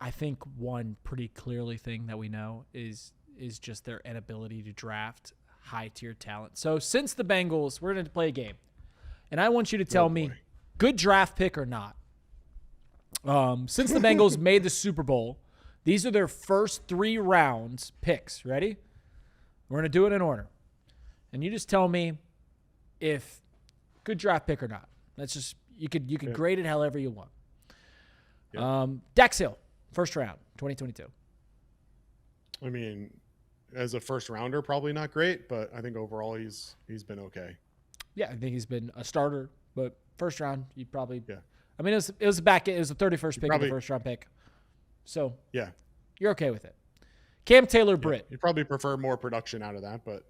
I think one pretty clearly thing that we know is just their inability to draft high tier talent. So since the Bengals, we're going to play a game, and I want you to tell me, good draft pick or not. Since the Bengals made the Super Bowl, these are their first 3 rounds picks. Ready? We're going to do it in order. And you just tell me if good draft pick or not. That's just, you could grade it however you want. Yep. Dax Hill, first round, 2022. I mean, as a first rounder, probably not great, but I think overall he's been okay. Yeah, I think he's been a starter, but first round, you probably. Yeah. I mean, it was the 31st pick of the first round pick. So yeah, you're okay with it. Cam Taylor-Britt. You probably prefer more production out of that, but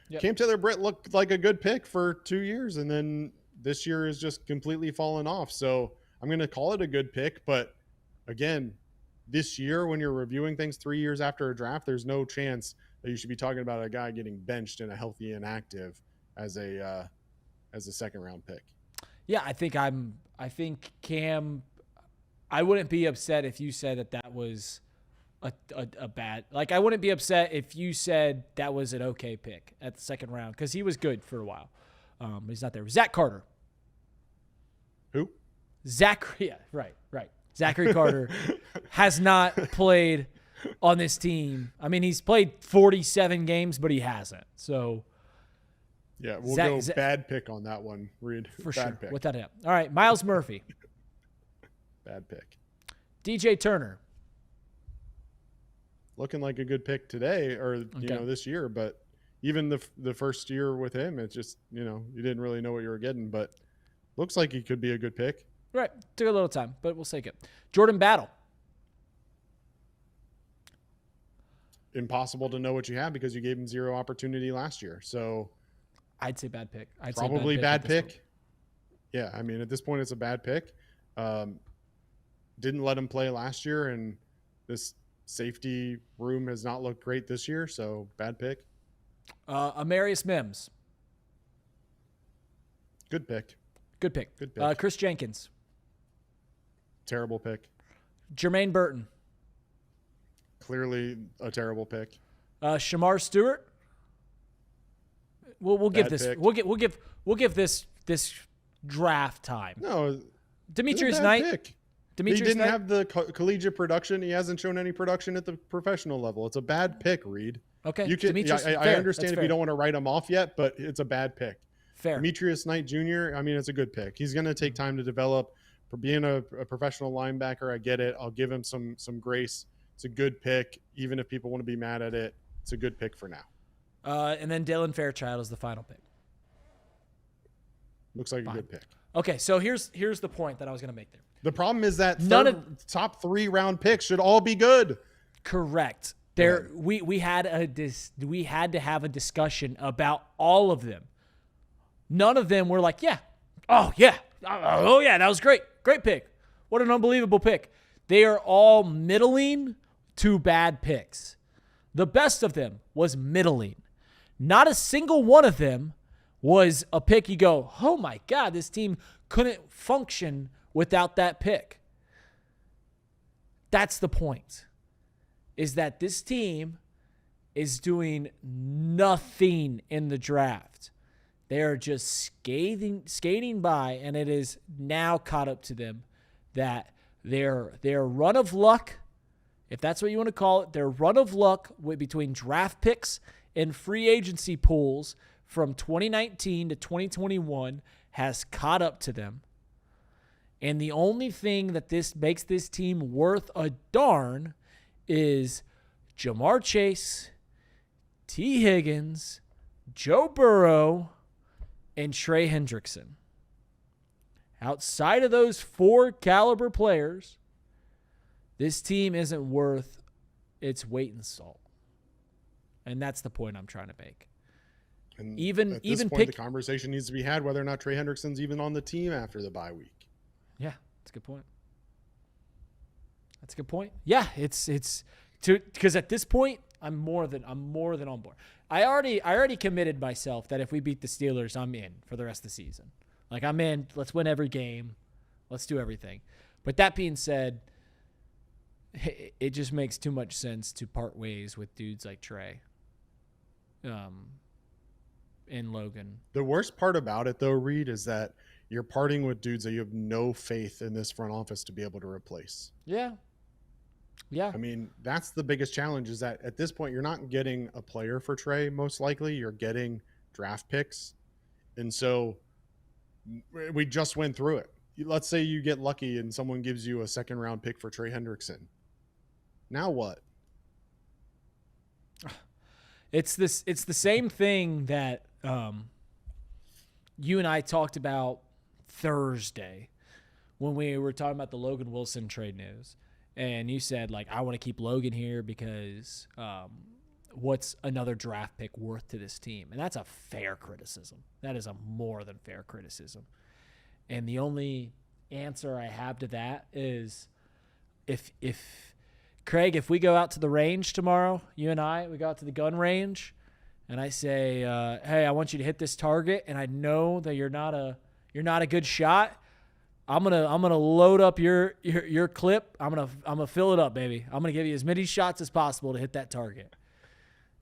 yep. Cam Taylor-Britt looked like a good pick for 2 years, and then this year is just completely fallen off. So I'm going to call it a good pick, but again, this year when you're reviewing things 3 years after a draft, there's no chance that you should be talking about a guy getting benched and a healthy inactive as a second round pick. Yeah, I think Cam, I wouldn't be upset if you said that was a bad, like, I wouldn't be upset if you said that was an okay pick at the second round, because he was good for a while. He's not there. Zach Carter. Who? Yeah, right. Zachary Carter has not played on this team. I mean, he's played 47 games, but he hasn't. So yeah, we'll go bad pick on that one, Reid. For bad sure. Pick. Without a doubt. All right, Miles Murphy. Bad pick. DJ Turner. Looking like a good pick today, or this year, but even the first year with him, it's just, you didn't really know what you were getting, but looks like he could be a good pick. Right. Took a little time, but we'll take it. Jordan Battle. Impossible to know what you have because you gave him 0 opportunity last year. So I'd say bad pick. Probably bad pick. Yeah, I mean, at this point, it's a bad pick. Didn't let him play last year, and this safety room has not looked great this year, so bad pick. Amarius Mims. Good pick. Good pick. Good pick. Chris Jenkins. Terrible pick. Jermaine Burton. Clearly a terrible pick. Shamar Stewart. We'll give Bad this. pick. We'll give this draft time. No, Demetrius bad Knight. pick. Demetrius He didn't Knight. have the collegiate production. He hasn't shown any production at the professional level. It's a bad pick, Reid. Okay. You can. Demetrius, I fair. understand That's if fair. you don't want to write him off yet, but it's a bad pick. Fair. Demetrius Knight Jr., I mean, it's a good pick. He's going to take time to develop. For being a professional linebacker, I get it. I'll give him some grace. It's a good pick. Even if people want to be mad at it, it's a good pick for now. And then Dylan Fairchild is the final pick. Looks like Fine. a good pick. Okay, so here's the point that I was going to make there. The problem is that None of- top 3 round picks should all be good. Correct. There, we had to have a discussion about all of them. None of them were like, yeah, oh yeah, that was great pick. What an unbelievable pick. They are all middling to bad picks. The best of them was middling. Not a single one of them was a pick you go, oh my God, this team couldn't function without that pick. That's the point. Is that this team is doing nothing in the draft. They are just skating by, and it is now caught up to them that their run of luck, if that's what you want to call it, their run of luck between draft picks and free agency pools from 2019 to 2021 has caught up to them. And the only thing that this makes this team worth a darn is Jamar Chase, Tee Higgins, Joe Burrow, and Trey Hendrickson. Outside of those 4 caliber players, this team isn't worth its weight in salt. And that's the point I'm trying to make. And Even at this point, pick the conversation needs to be had whether or not Trey Hendrickson's even on the team after the bye week. Yeah, that's a good point. That's a good point. Yeah, it's because at this point I'm more than on board. I already committed myself that if we beat the Steelers, I'm in for the rest of the season. Like, I'm in. Let's win every game. Let's do everything. But that being said, it just makes too much sense to part ways with dudes like Trey, and Logan. The worst part about it, though, Reid, is that you're parting with dudes that you have no faith in this front office to be able to replace. Yeah. Yeah. I mean, that's the biggest challenge, is that at this point, you're not getting a player for Trey, most likely. You're getting draft picks. And so we just went through it. Let's say you get lucky and someone gives you a second-round pick for Trey Hendrickson. Now what? It's the same thing that you and I talked about Thursday when we were talking about the Logan Wilson trade news. And you said, like, I want to keep Logan here because what's another draft pick worth to this team? And that's a fair criticism. That is a more than fair criticism. And the only answer I have to that is if Craig, if we go out to the range tomorrow, you and I, we go out to the gun range, and I say, hey, I want you to hit this target, and I know that you're not a good shot, I'm gonna load up your clip. I'm gonna fill it up, baby. I'm gonna give you as many shots as possible to hit that target.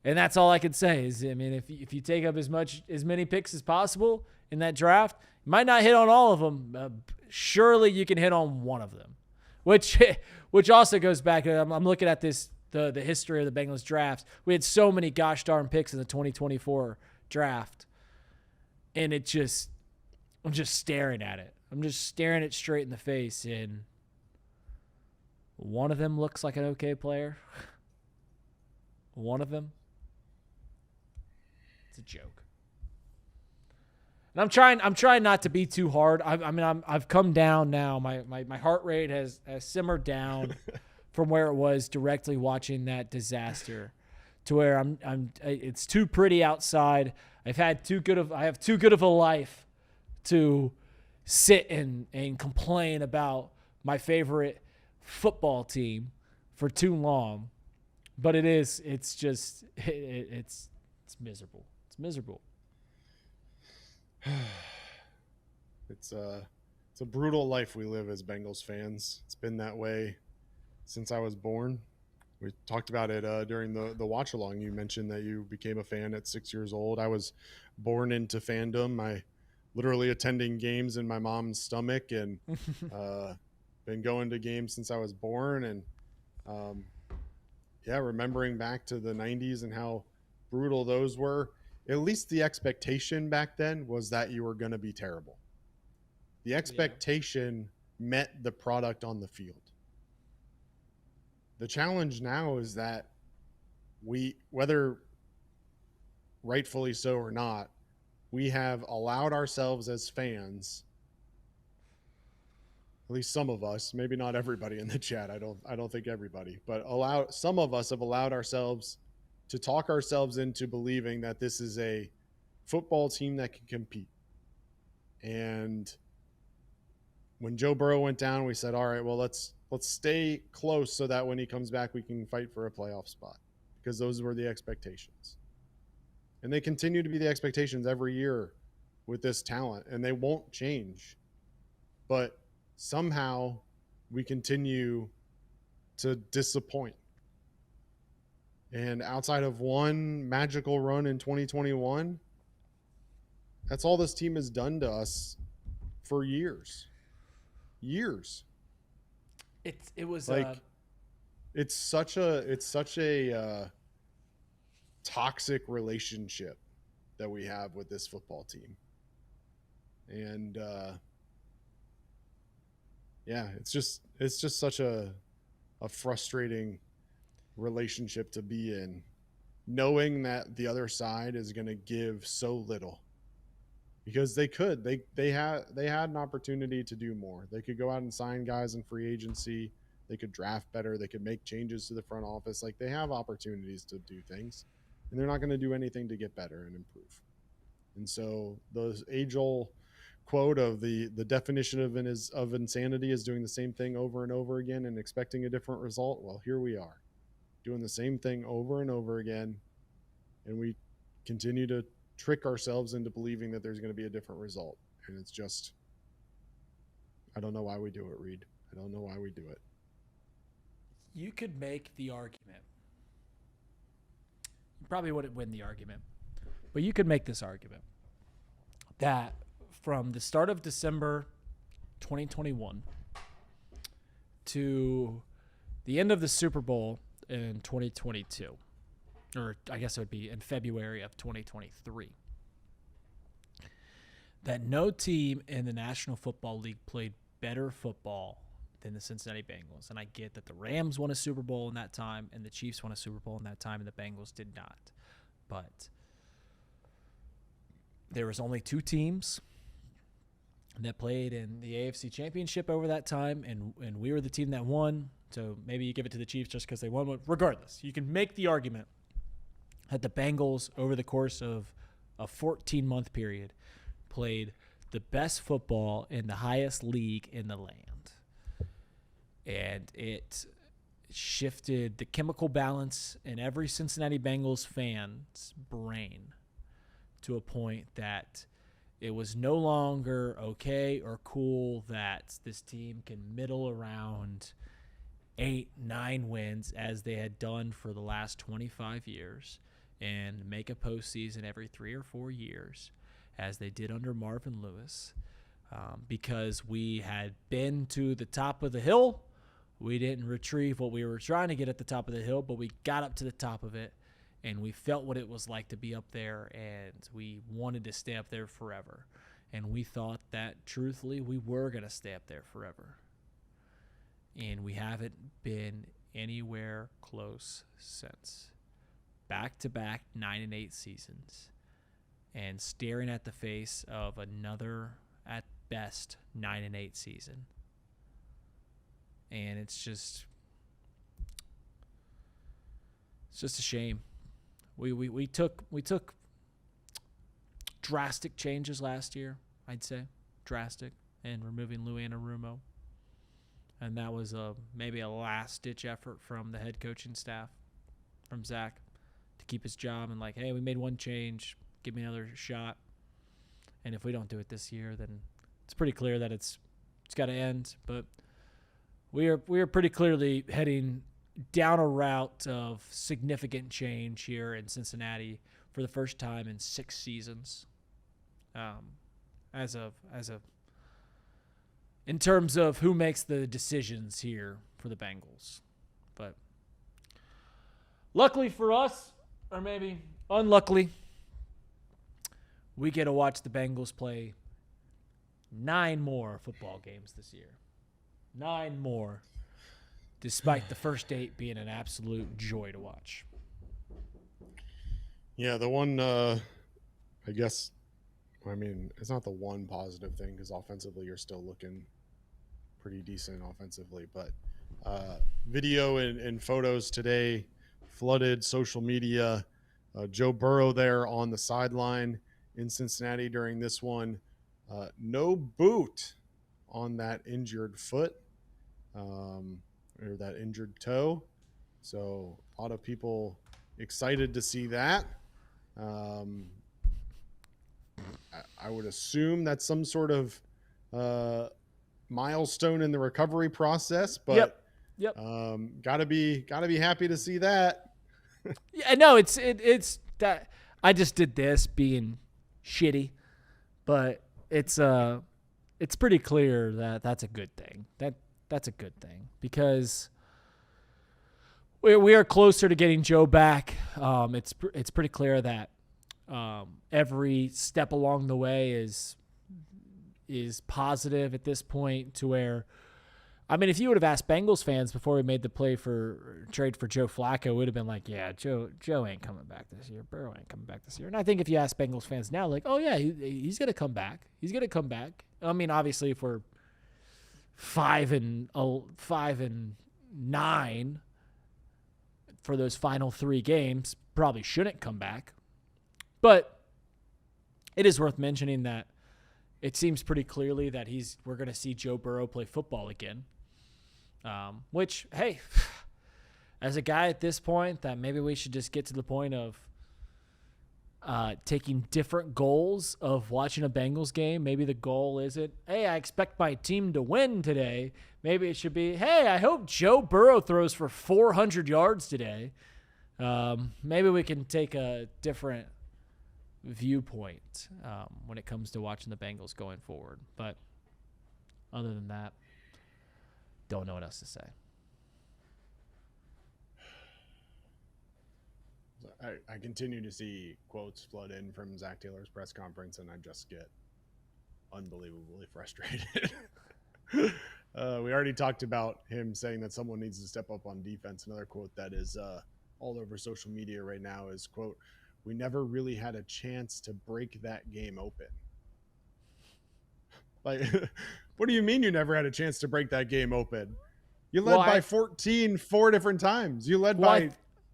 And that's all I can say is, I mean, if you take up as many picks as possible in that draft, you might not hit on all of them. Surely you can hit on one of them, which also goes back to, I'm looking at the history of the Bengals drafts. We had so many gosh darn picks in the 2024 draft, and I'm just staring at it. I'm just staring it straight in the face, and one of them looks like an okay player. One of them. It's a joke. And I'm trying not to be too hard. I've come down now. My heart rate has simmered down from where it was directly watching that disaster to where it's too pretty outside. I have too good of a life to sit and complain about my favorite football team for too long. But it is. It's just. It's miserable. It's miserable. It's a brutal life we live as Bengals fans. It's been that way since I was born. We talked about it during the watch along. You mentioned that you became a fan at 6 years old. I was born into fandom. I literally attending games in my mom's stomach, and been going to games since I was born. And remembering back to the 90s and how brutal those were. At least the expectation back then was that you were going to be terrible. The expectation met the product on the field. The challenge now is that we, whether rightfully so or not, we have allowed ourselves as fans, at least some of us, maybe not everybody in the chat. I don't think everybody, but some of us have allowed ourselves to talk ourselves into believing that this is a football team that can compete. And when Joe Burrow went down, we said, all right, well, let's stay close so that when he comes back, we can fight for a playoff spot, because those were the expectations. And they continue to be the expectations every year with this talent, and they won't change. But somehow we continue to disappoint. And outside of one magical run in 2021, that's all this team has done to us for years. It was like it's such a toxic relationship that we have with this football team. And it's just such a frustrating relationship to be in, knowing that the other side is going to give so little, because they had an opportunity to do more. They could go out and sign guys in free agency. They could draft better. They could make changes to the front office. Like, they have opportunities to do things, and they're not going to do anything to get better and improve. And so those age-old quote of the definition of insanity is doing the same thing over and over again and expecting a different result. Well, here we are doing the same thing over and over again, and we continue to trick ourselves into believing that there's going to be a different result. And it's just, I don't know why we do it, Reid. I don't know why we do it. You could make the argument. You probably wouldn't win the argument, but you could make this argument that from the start of December 2021 to the end of the Super Bowl in 2022, or I guess it would be in February of 2023, that no team in the National Football League played better football than the Cincinnati Bengals. And I get that the Rams won a Super Bowl in that time, and the Chiefs won a Super Bowl in that time, and the Bengals did not. But there was only two teams that played in the AFC Championship over that time, and we were the team that won. So maybe you give it to the Chiefs just because they won. Regardless, you can make the argument that the Bengals, over the course of a 14-month period, played the best football in the highest league in the land. And it shifted the chemical balance in every Cincinnati Bengals fan's brain to a point that it was no longer okay or cool that this team can middle around 8-9 wins as they had done for the last 25 years and make a postseason every 3 or 4 years as they did under Marvin Lewis, because we had been to the top of the hill. We didn't retrieve what we were trying to get at the top of the hill, but we got up to the top of it, and we felt what it was like to be up there, and we wanted to stay up there forever. And we thought that, truthfully, we were going to stay up there forever. And we haven't been anywhere close since. Back-to-back 9-8 seasons, and staring at the face of another, at best, 9-8 season. And it's just a shame. We took drastic changes last year, I'd say. Drastic. And removing Lou Anarumo. And that was maybe a last-ditch effort from the head coaching staff. from Zach to keep his job and like, hey, we made one change, give me another shot. And if we don't do it this year, then it's pretty clear that it's got to end. But we are pretty clearly heading down a route of significant change here in Cincinnati for the first time in 6 seasons. In terms of who makes the decisions here for the Bengals. But luckily for us, or maybe unluckily, we get to watch the Bengals play 9 more football games this year. 9 more, despite the first 8 being an absolute joy to watch. Yeah, the one, I guess, I mean, it's not the one positive thing because offensively you're still looking pretty decent offensively. But video and photos today flooded social media. Joe Burrow there on the sideline in Cincinnati during this one. No boot on that injured foot or that injured toe. So a lot of people excited to see that. I would assume that's some sort of milestone in the recovery process, but yep. Gotta be happy to see that. Yeah, no, it's that I just did this being shitty, but it's pretty clear that that's a good thing. That's a good thing because we are closer to getting Joe back. It's pretty clear that every step along the way is positive at this point to where, I mean, if you would have asked Bengals fans before we made the trade for Joe Flacco, it would have been like, yeah, Joe ain't coming back this year. Burrow ain't coming back this year. And I think if you ask Bengals fans now, like, oh yeah, he's going to come back. He's going to come back. I mean, obviously if we're 5-9 for those final 3 games, probably shouldn't come back. But it is worth mentioning that it seems pretty clearly that we're going to see Joe Burrow play football again. Which, hey, as a guy at this point, that maybe we should just get to the point of taking different goals of watching a Bengals game. Maybe the goal isn't, hey, I expect my team to win today. Maybe it should be, hey, I hope Joe Burrow throws for 400 yards today. Maybe we can take a different viewpoint when it comes to watching the Bengals going forward. But other than that, don't know what else to say. I continue to see quotes flood in from Zach Taylor's press conference, and I just get unbelievably frustrated. We already talked about him saying that someone needs to step up on defense. Another quote that is all over social media right now is, quote, "We never really had a chance to break that game open." Like, what do you mean you never had a chance to break that game open? You led by 14 4 different times. You led by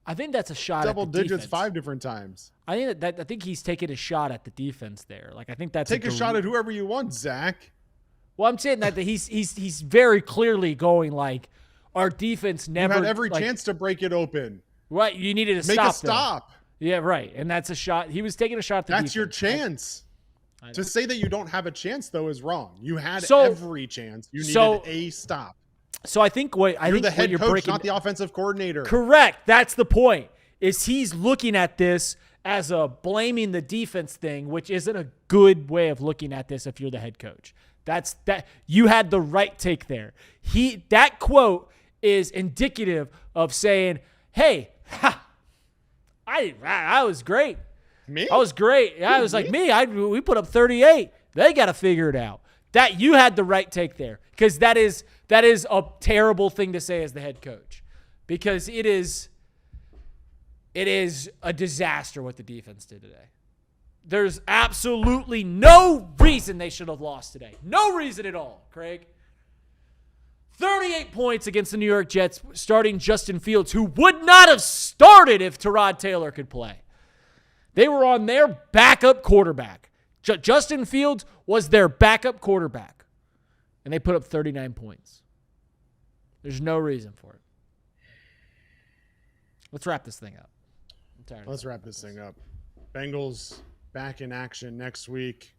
I think that's a shot double at the digits defense. 5 different times. I think he's taking a shot at the defense there. Like, I think that's take a shot at whoever you want, Zach. Well, I'm saying that he's very clearly going like, our defense never had every chance to break it open. Right, you needed to make stop a stop. Them. Yeah, right, and that's a shot. He was taking a shot at the defense. That's your chance. To say that you don't have a chance, though, is wrong. You had every chance. You needed a stop. So I think you're the head coach, not the offensive coordinator. Correct. That's the point. Is he's looking at this as a blaming the defense thing, which isn't a good way of looking at this if you're the head coach. That you had the right take there. That quote is indicative of saying, "Hey, I was great. Me? I was great. Yeah, I was like me. We put up 38. They got to figure it out." That you had the right take there, because that is a terrible thing to say as the head coach, because it is a disaster what the defense did today. There's absolutely no reason they should have lost today. No reason at all, Craig. 38 points against the New York Jets, starting Justin Fields, who would not have started if Tyrod Taylor could play. They were on their backup quarterback. Justin Fields was their backup quarterback, and they put up 39 points. There's no reason for it. Let's wrap this thing up. Let's wrap this thing up. Bengals back in action next week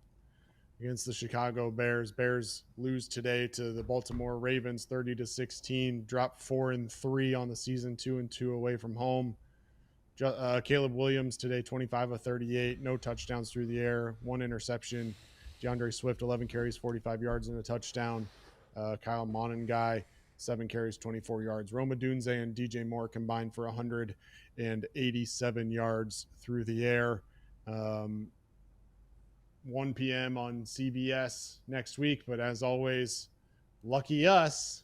against the Chicago Bears. Bears lose today to the Baltimore Ravens 30-16, drop 4-3 on the season, 2-2 away from home. Caleb Williams today, 25 of 38, no touchdowns through the air, 1 interception. DeAndre Swift, 11 carries, 45 yards and a touchdown. Kyle Monangai, 7 carries, 24 yards. Roma Dunze and DJ Moore combined for 187 yards through the air. 1 p.m. on CBS next week. But as always, lucky us,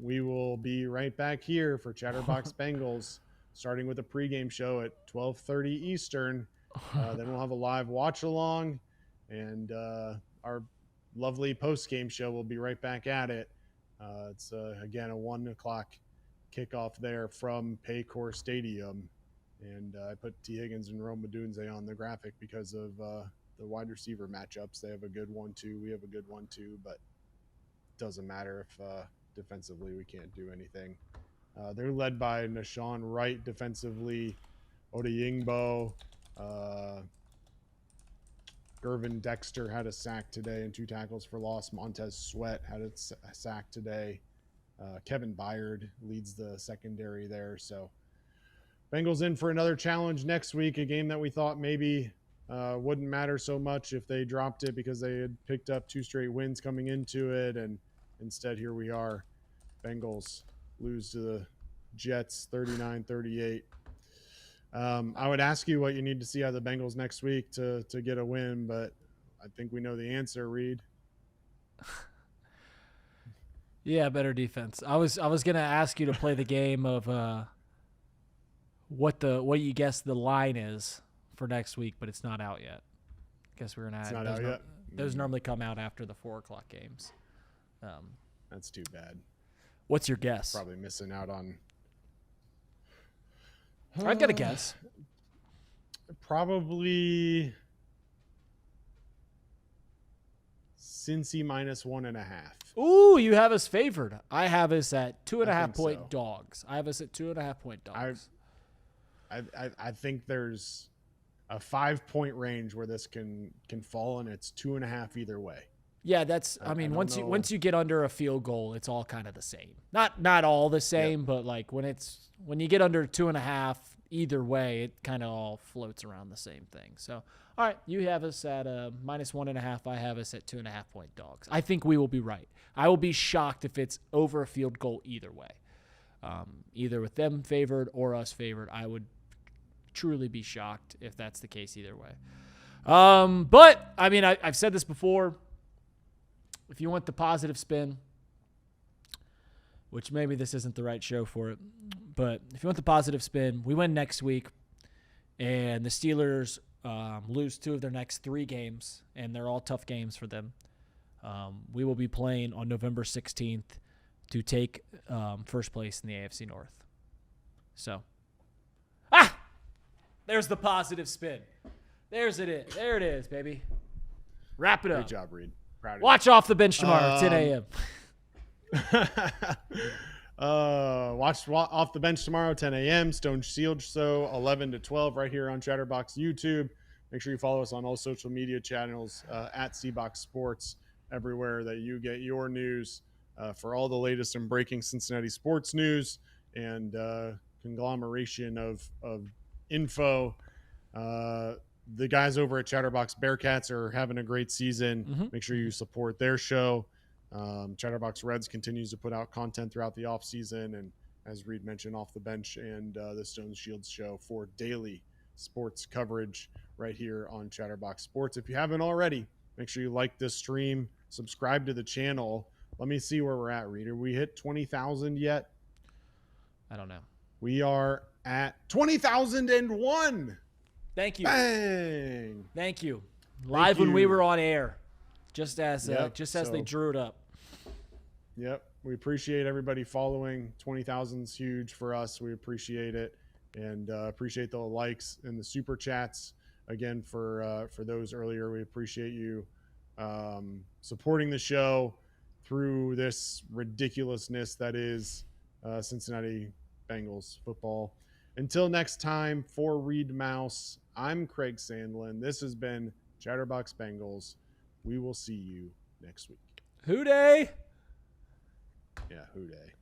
we will be right back here for Chatterbox Bengals, starting with a pregame show at 12:30 Eastern. Then we'll have a live watch along, and our lovely post-game show will be right back at it. It's, again, a 1 o'clock kickoff there from Paycor Stadium. And I put Tee Higgins and Roma Dunze on the graphic because of the wide receiver matchups. They have a good one, too. We have a good one, too. But it doesn't matter if defensively we can't do anything. They're led by Nashawn Wright defensively, Odeyingbo, Gervin Dexter had a sack today and 2 tackles for loss. Montez Sweat had a sack today. Kevin Byard leads the secondary there. So Bengals in for another challenge next week, a game that we thought maybe wouldn't matter so much if they dropped it because they had picked up 2 straight wins coming into it. And instead, here we are. Bengals lose to the Jets 39-38. I would ask you what you need to see out of the Bengals next week to get a win, but I think we know the answer, Reid. Yeah, better defense. I was gonna ask you to play the game of what you guess the line is for next week, but it's not out yet. Guess we're gonna. It's not out yet. Those normally come out after the 4 o'clock games. That's too bad. What's your guess? Probably missing out on. I've got a guess. Probably Cincy -1.5. Ooh, you have us favored. I have us at 2.5 point so. dogs. I have us at 2.5 point dogs. I think there's a 5-point range where this can fall, and it's 2.5 either way. Yeah, that's. I mean, once you get under a field goal, it's all kind of the same. Not all the same, but like when you get under 2.5, either way, it kind of all floats around the same thing. So, all right, you have us at -1.5. I have us at 2.5 point dogs. I think we will be right. I will be shocked if it's over a field goal either way, either with them favored or us favored. I would truly be shocked if that's the case either way. But I mean, I've said this before. If you want the positive spin, which maybe this isn't the right show for it, but if you want the positive spin, we win next week, and the Steelers lose 2 of their next 3 games, and they're all tough games for them. We will be playing on November 16th to take first place in the AFC North. So, there's the positive spin. There it is, baby. Wrap it up. Great job, Reid. Watch Off the Bench tomorrow, 10 a.m. Watch Off the Bench tomorrow, 10 a.m. Stone Shield Show, 11 to 12, right here on Chatterbox YouTube. Make sure you follow us on all social media channels at CBox Sports, everywhere that you get your news for all the latest and breaking Cincinnati sports news and conglomeration of info. The guys over at Chatterbox Bearcats are having a great season. Mm-hmm. Make sure you support their show. Chatterbox Reds continues to put out content throughout the offseason, and as Reid mentioned, Off the Bench and the Stone Shields show for daily sports coverage right here on Chatterbox Sports. If you haven't already, make sure you like this stream, subscribe to the channel. Let me see where we're at, Reid. Are we hit 20,000 yet? I don't know. We are at 20,001. Thank you. Bang! Thank you. Live when we were on air, just as so they drew it up. Yep. We appreciate everybody following. 20,000 is huge for us. We appreciate it, and appreciate the likes and the super chats. Again, for those earlier, we appreciate you supporting the show through this ridiculousness that is Cincinnati Bengals football. Until next time, for Reid Mouse, I'm Craig Sandlin. This has been Chatterbox Bengals. We will see you next week. Hoo day. Yeah, hoo day.